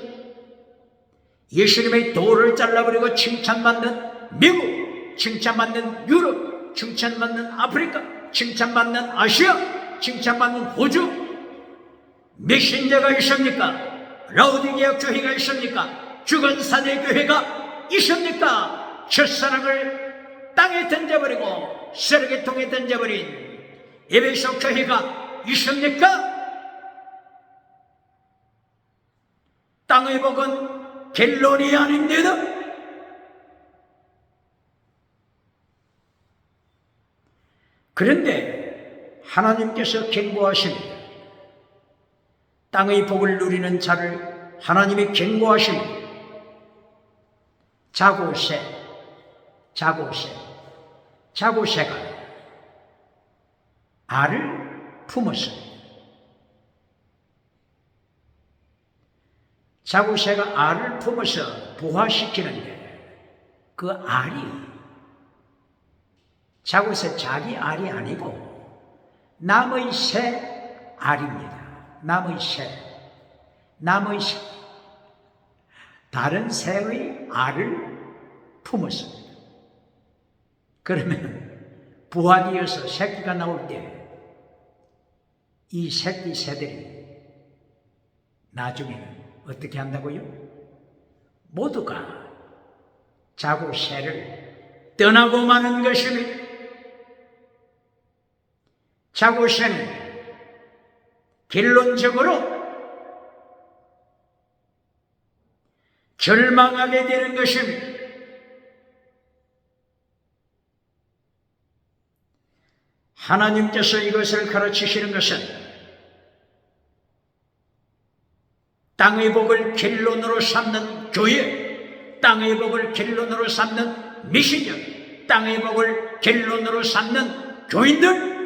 예수님의 도를 잘라버리고 칭찬받는 미국, 칭찬받는 유럽, 칭찬받는 아프리카, 칭찬받는 아시아, 칭찬받는 호주, 메신저가 있습니까? 라우디게아 교회가 있습니까? 죽은 사대 교회가 있습니까? 첫사랑을 땅에 던져버리고 쓰레기통에 던져버린 에베소 교회가 있습니까? 땅의 복은 결론이 아닙니다. 그런데 하나님께서 경고하십니다. 땅의 복을 누리는 자를 하나님이 경고하십니다. 자고새가 알을 품었습니다. 자고새가 알을 품어서 부화시키는데 그 알이 자고새 자기 알이 아니고 남의 새 알입니다. 남의 새. 다른 새의 알을 품었습니다. 그러면 부화되어서 새끼가 나올 때 이 새끼 새들이 나중에는 어떻게 한다고요? 모두가 자고 새를 떠나고 마는 것입니다. 자고 새는 결론적으로 절망하게 되는 것입니다. 하나님께서 이것을 가르치시는 것은 땅의 복을 결론으로 삼는 교회, 땅의 복을 결론으로 삼는 미신전, 땅의 복을 결론으로 삼는 교인들,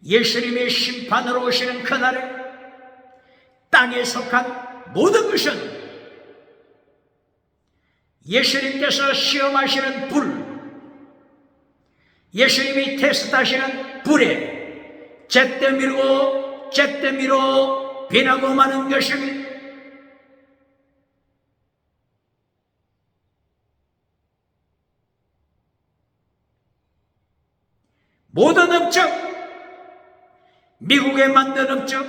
예수님의 심판으로 오시는 그날에 땅에 속한 모든 것은 예수님께서 시험하시는 불, 예수님이 테스트하시는 불에 잿더미로 변하고 마는 것입니다. 모든 업적, 미국에 만든 업적,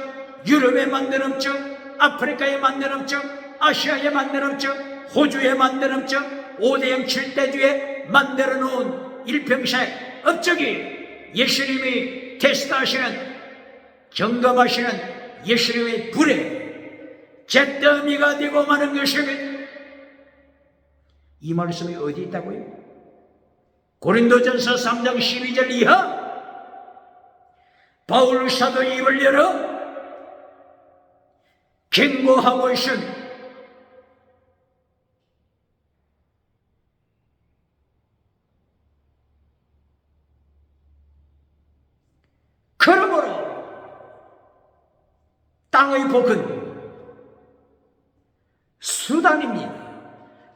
유럽에 만든 업적, 아프리카에 만든 업적, 아시아에 만든 업적, 호주에 만든 업적, 5대형 7대주에 만들어 놓은 일평생 업적이 예수님이 테스트하시는, 점검하시는 예수님의 불에 잿더미가 되고 마는 것입니다. 이 말씀이 어디 있다고요? 고린도전서 3장 12절 이하 바울 사도의 입을 열어 경고하고 있습니다. 그러므로 땅의 복은 수단입니다.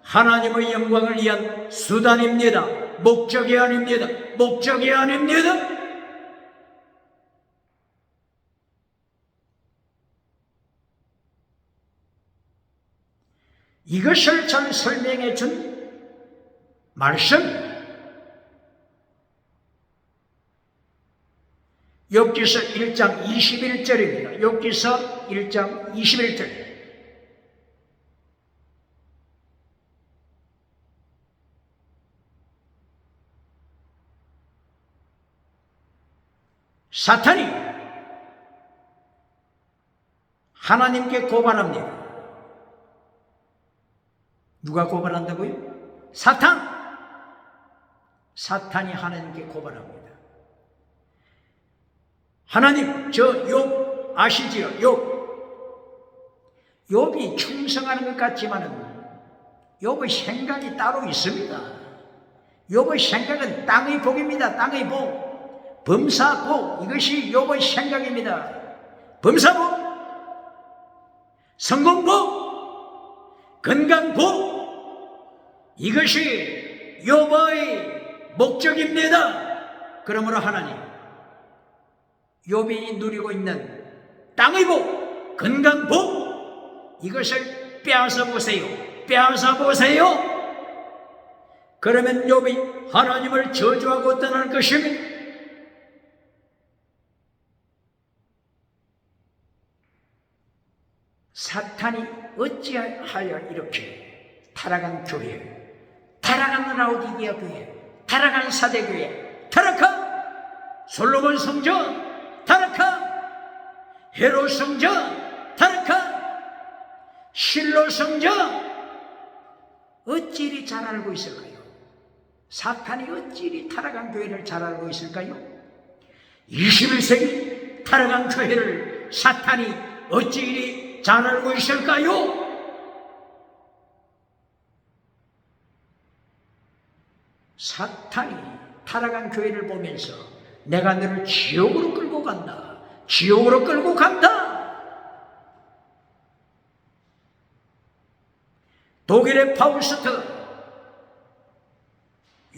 하나님의 영광을 위한 수단입니다. 목적이 아닙니다. 목적이 아닙니다. 이것을 잘 설명해 준 말씀, 욥기서 1장 21절입니다. 욥기서 1장 21절. 사탄이 하나님께 고발합니다. 누가 고발한다고요? 사탄이 하나님께 고발합니다. 하나님, 저 욥 아시지요? 욥이 충성하는 것 같지만은 욥의 생각이 따로 있습니다. 욥의 생각은 땅의 복입니다. 땅의 복, 범사복, 이것이 욥의 생각입니다. 범사복, 성공복, 건강복, 이것이 욥의 목적입니다. 그러므로 하나님, 욥이 누리고 있는 땅의 복, 건강복, 이것을 빼앗아 보세요. 빼앗아 보세요. 그러면 욥이 하나님을 저주하고 떠날 것입니다. 사탄이 어찌하여 이렇게 타락한 교회, 타락한 라오디게아 교회, 타락한 사대교회, 타락한 솔로몬 성전, 타락한 헤롯 성전, 타락한 실로 성전, 어찌 이리 잘 알고 있을까요? 사탄이 어찌 이리 타락한 교회를 잘 알고 있을까요? 21세기 타락한 교회를 사탄이 어찌 이리 잘 알고 있을까요? 사탄이 타락한 교회를 보면서 내가 너를 지옥으로 끌고 간다. 지옥으로 끌고 간다. 독일의 파우스트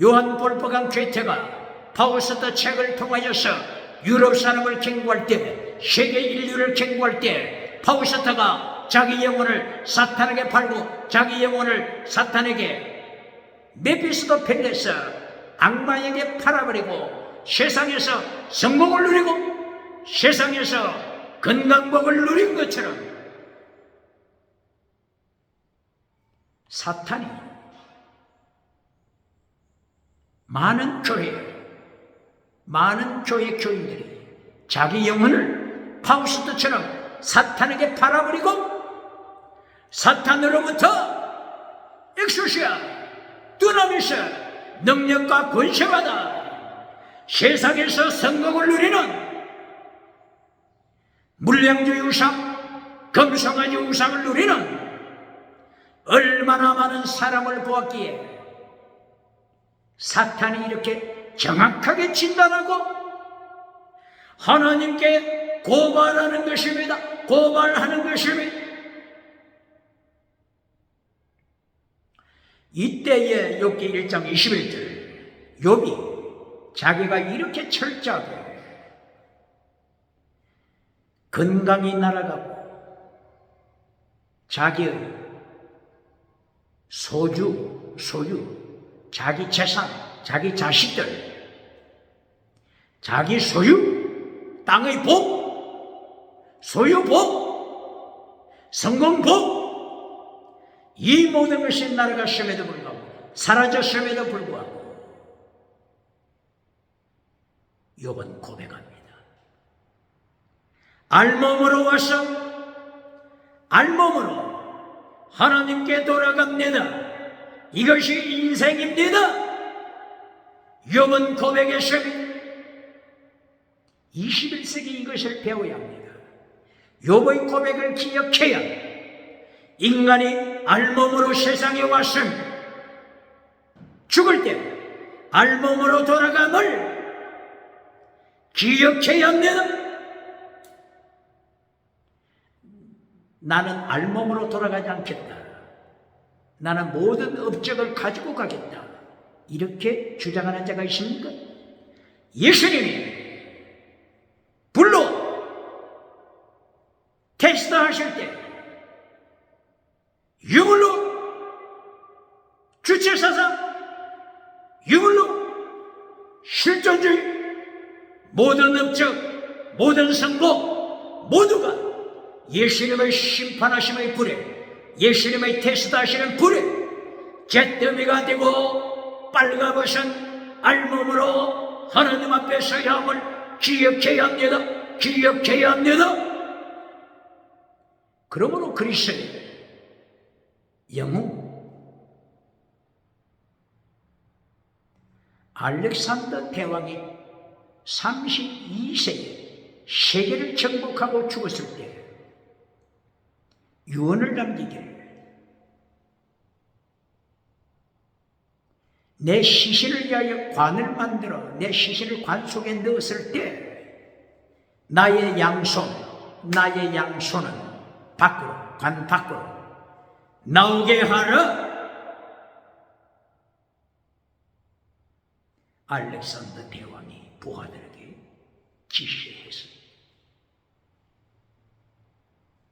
요한 볼프강 괴테가 파우스트 책을 통하여서 유럽 사람을 경고할 때, 세계 인류를 경고할 때 파우스트가 자기 영혼을 사탄에게 팔고 자기 영혼을 사탄에게 메피스토 펠레스 악마에게 팔아버리고 세상에서 성공을 누리고 세상에서 건강복을 누린 것처럼 사탄이 많은 교회 교인들이 자기 영혼을 파우스트처럼 사탄에게 팔아버리고 사탄으로부터 엑소시아 두나미스 능력과 권세받아 세상에서 성공을 누리는 물량주의 우상, 금송아지 우상을 누리는 얼마나 많은 사람을 보았기에 사탄이 이렇게 정확하게 진단하고 하나님께 고발하는 것입니다. 고발하는 것입니다. 이때에 욥기 1장 21절 욥이 자기가 이렇게 철저하게 건강이 날아가고 자기의 소유, 자기 재산, 자기 자식들, 자기 소유, 땅의 복, 소유 복, 성공 복, 이 모든 것이 날아갔음에도 불구하고 사라졌음에도 불구하고 욥은 고백합니다. 알몸으로 와서 알몸으로 하나님께 돌아갑니다. 이것이 인생입니다. 욥은 고백했습니다. 21세기 이것을 배워야 합니다. 욥의 고백을 기억해야 인간이 알몸으로 세상에 왔음 죽을 때 알몸으로 돌아감을 기억해야 합니다. 나는 알몸으로 돌아가지 않겠다. 나는 모든 업적을 가지고 가겠다. 이렇게 주장하는 자가 있습니까? 예수님이 불로 테스트하실 때 유물로 주체사상, 유물로 실존주의, 모든 업적, 모든 성공 모두가 예수님의 심판하심의 불에, 예수님의 테스트하시는 불에 잿더미가 되고 빨가벗은 알몸으로 하나님 앞에 서야 함을 기억해야 합니다. 기억해야 합니다. 그러므로 그리스도의 영웅 알렉산더 대왕이 32세에 세계를 정복하고 죽었을 때 유언을 남기기를 내 시신을 위하여 관을 만들어 내 시신을 관 속에 넣었을 때 나의 양손은 밖으로, 관 밖으로 나오게 하라. 알렉산더 대왕이 부하들에게 지시했습니다.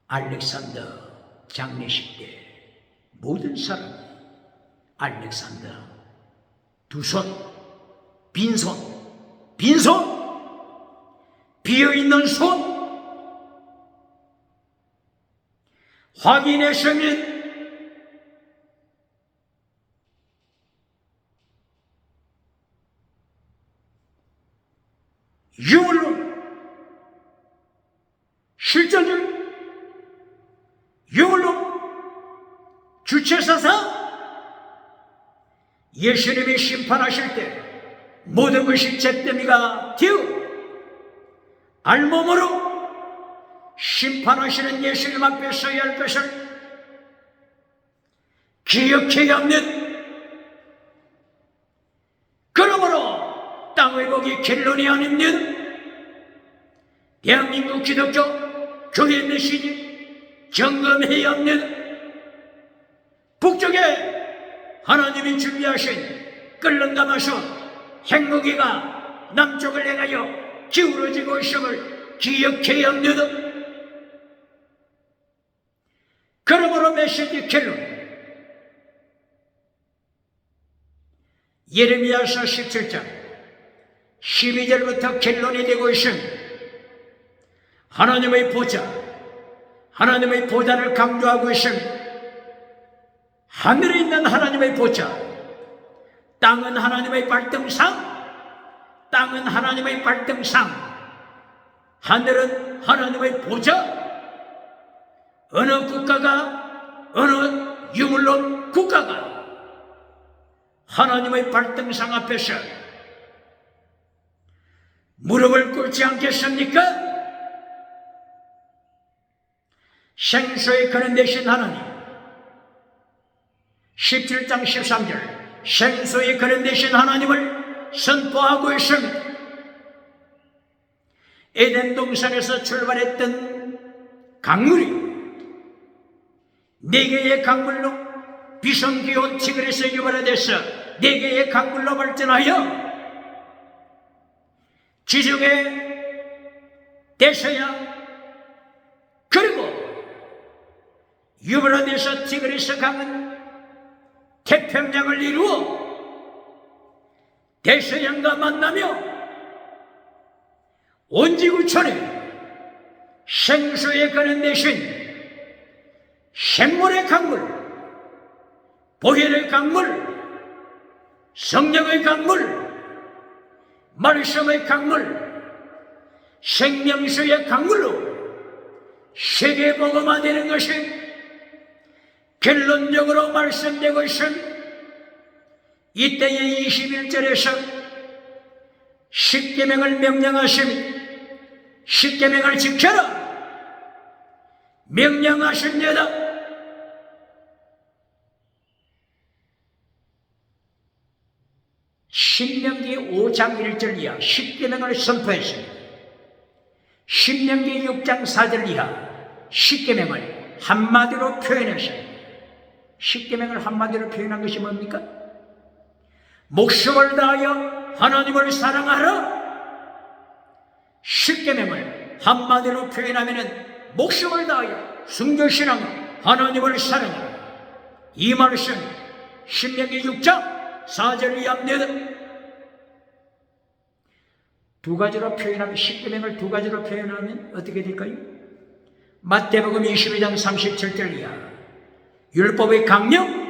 알렉산더 장례식 때 모든 사람이 알렉산더 두 손, 빈손, 비어있는 손 확인했으면 유물로 실존주의, 유물로 주체사상, 예수님이 심판하실 때 모든 것이 잿더미가 되어 알몸으로 심판하시는 예수님 앞에 서야 할 것을 기억해야 합니다. 그러므로 땅의 복이 결론이 아닙니다. 대한민국 기독교 교회 메시지 점검해야 합니다. 북쪽에 하나님이 준비하신 끓는 가마솥 행복이가 남쪽을 향하여 기울어지고 있음을 기억해야 합니다. 그러므로 메시지 결론 예레미야서 17장 12절부터 결론이 되고 있음 하나님의 보좌, 하나님의 보좌를 강조하고 있습니다. 하늘에 있는 하나님의 보좌, 땅은 하나님의 발등상, 땅은 하나님의 발등상, 하늘은 하나님의 보좌. 어느 국가가, 어느 유물론 국가가 하나님의 발등상 앞에서 무릎을 꿇지 않겠습니까? 생수의 근원 되신 하나님, 17장 13절, 생수의 근원 되신 하나님을 선포하고 있습니다. 에덴 동산에서 출발했던 강물이 4개의 강물로, 비성, 기온, 티그리스, 유브라데스 4개의 강물로 발전하여 지중해, 대서양, 그리고 유브라데스, 티그리스 강은 태평양을 이루어 대서양과 만나며 온 지구촌에 생수의 근원 대신 샘물의 강물, 보혈의 강물, 성령의 강물, 말씀의 강물, 생명수의 강물로 세계복음화되는 것이 결론적으로 말씀되고 있습니다. 이때의 21절에서 십계명을 명령하십니다. 십계명을 지켜라 명령하십니다. 신명기 5장 1절 이하 십계명을 선포했습니다. 신명기 6장 4절 이하 십계명을 한마디로 표현했습니다. 십계명을 한마디로 표현한 것이 뭡니까? 목숨을 다하여 하나님을 사랑하라. 십계명을 한마디로 표현하면은 목숨을 다하여 순교신앙 하나님을 사랑하라. 이 말씀 신명기 6장 4절 이하입니다. 두 가지로 표현하면, 십계명을 두 가지로 표현하면 어떻게 될까요? 마태복음 22장 37절 이하 율법의 강령,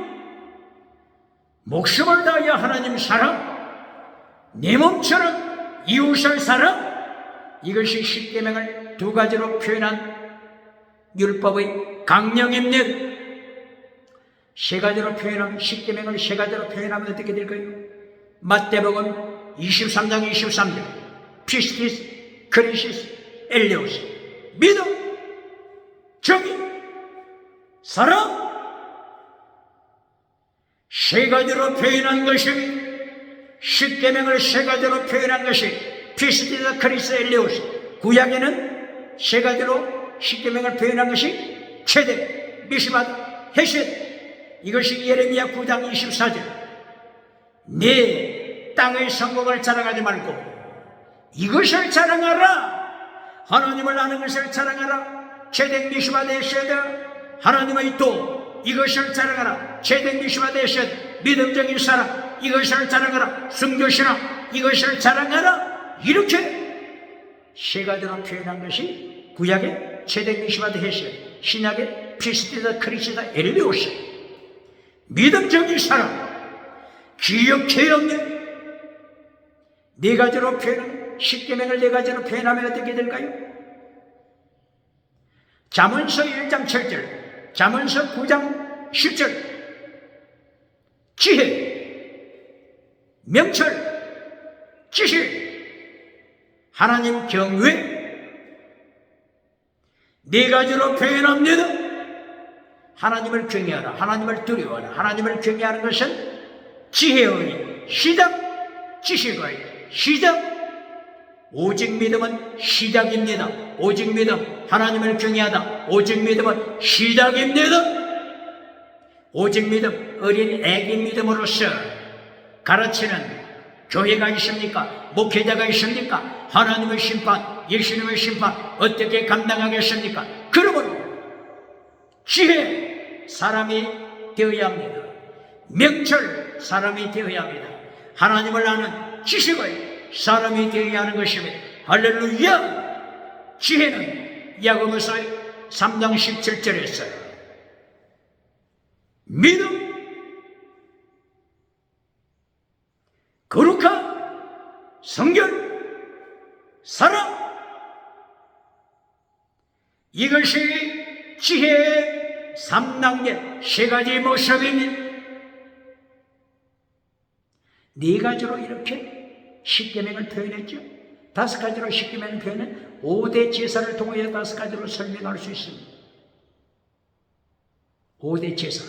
목숨을 다하여 하나님 사랑, 내 몸처럼 이웃을 사랑, 이것이 십계명을 두 가지로 표현한 율법의 강령입니다. 세 가지로 표현하면, 십계명을 세 가지로 표현하면 어떻게 될까요? 마태복음 23장 23절 피스티스, 크리시스, 엘레오스, 믿음, 정의, 사랑, 세 가지로 표현한 것이, 십계명을 세 가지로 표현한 것이 피스티스, 크리스, 엘레오스. 구약에는 세 가지로 십계명을 표현한 것이 체대, 미시맛, 헤셋. 이것이 예레미야 9장 24절. 내 땅의 성공을 자랑하지 말고 이것을 자랑하라. 하나님을 아는 것을 자랑하라. 체덱 미시맛 헤셋. 하나님의 도, 이것을 자랑하라. 체덱 미시맛 헤셋. 믿음적인 사랑, 이것을 자랑하라. 순교신앙, 이것을 자랑하라. 이렇게 세 가지로 표현한 것이 구약의 체덱 미시맛 헤셋, 신약의 피스티다, 크리스다, 엘레오스. 믿음적인 사람, 기억해야 합니다. 네 가지로 표현, 십계명을 네 가지로 표현하면 어떻게 될까요? 잠언서 1장 7절, 잠언서 9장 10절. 지혜, 명철, 지식, 하나님 경외, 네 가지로 표현합니다. 하나님을 경외하라, 하나님을 두려워하라. 하나님을 경외하는 것은 지혜의 시작, 지식의 시작. 오직 믿음은 시작입니다. 오직 믿음, 하나님을 경외하다. 오직 믿음은 시작입니다. 오직 믿음, 어린 애기 믿음으로서 가르치는 교회가 있습니까? 목회자가 있습니까? 하나님의 심판, 예수님의 심판 어떻게 감당하겠습니까? 그러므로 지혜, 사람이 되어야 합니다. 명철, 사람이 되어야 합니다. 하나님을 아는 지식의 사람이 되어야 하는 것입니다. 할렐루야! 지혜는 야고보서 3장 17절에서 믿음, 거룩함, 성결, 사랑, 이것이 지혜의 3단계 3가지 모습이니 네 가지로 이렇게 십계명을 표현했죠. 5가지로 십계명을 표현은 5대 제사를 통하여 5가지로 설명할 수 있습니다. 5대 제사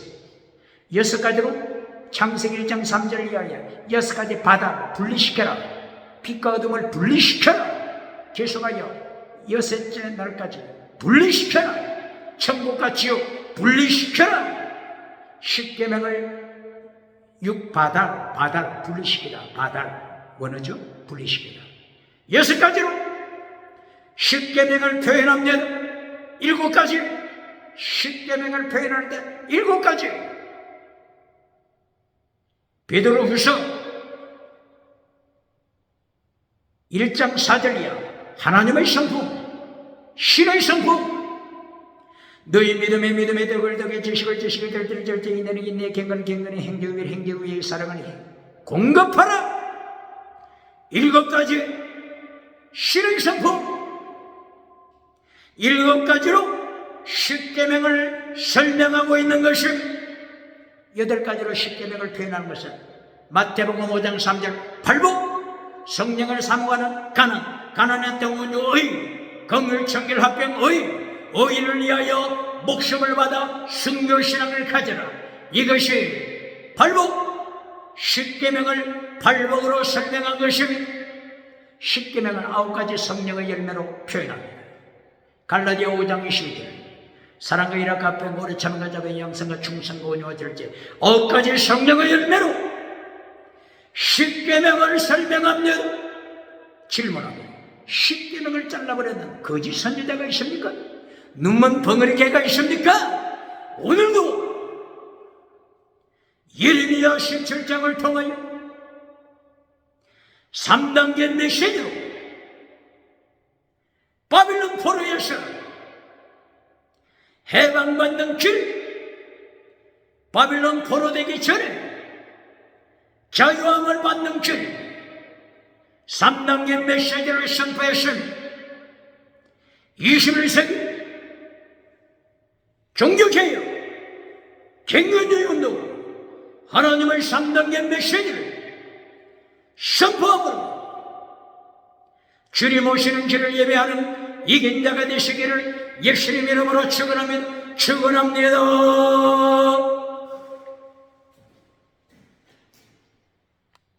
6가지로 창세기 1장 3절을 이하여 6가지 바다 분리시켜라, 빛과 어둠을 분리시켜라, 계속하여 6째 날까지 분리시켜라, 천국과 지옥 분리시켜라. 십계명을 6바다 분리시키다, 바다 원어죠. 분리시키다. 6가지로 십계명을 표현합니다. 7가지 십계명을 표현할 때 7가지. 베드로후서 1장 4절이야. 하나님의 성품, 신의 성품. 너희 믿음의 덕을 덕에 지식을 절대 이내는 인내 경건의 행정의 사랑을 공급하라. 7가지 신의 성품. 7가지로 십계명을 설명하고 있는 것은 8가지로 십계명을 표현하는 것은 마태복음 5장 3절 발복, 성령을 사모하는 가난한 영혼의 긍휼 청결 합병의 의인을 위하여 목숨을 받아 순교신앙을 가져라. 이것이 발복, 십계명을 발복으로 설명한 것입니다. 십계명은 9가지 성령의 열매로 표현합니다. 갈라디아 5장 22절 사랑과 일합과 합병, 오래 참음과 자비, 양성과 충성과 온유와 절제 9가지 성령의 열매로 십계명을 설명합니다. 질문합니다. 십계명을 잘라버리는 거짓 선지자가 있습니까? 눈먼 벙어리 개가 있습니까? 오늘도 예레미야 17장을 통하여 3단계 메시지로 바빌론 포로에서 해방받는 길, 바빌론 포로되기 전에 자유함을 받는 길, 3단계 메시지를 선포했습니다. 21세기 종교개혁, 갱년주의 운동, 하나님의 3단계 메시지를 선포함으로 주님 오시는 길을 예배하는 이긴 자가 되시기를 예수님 이름으로 축원합니다.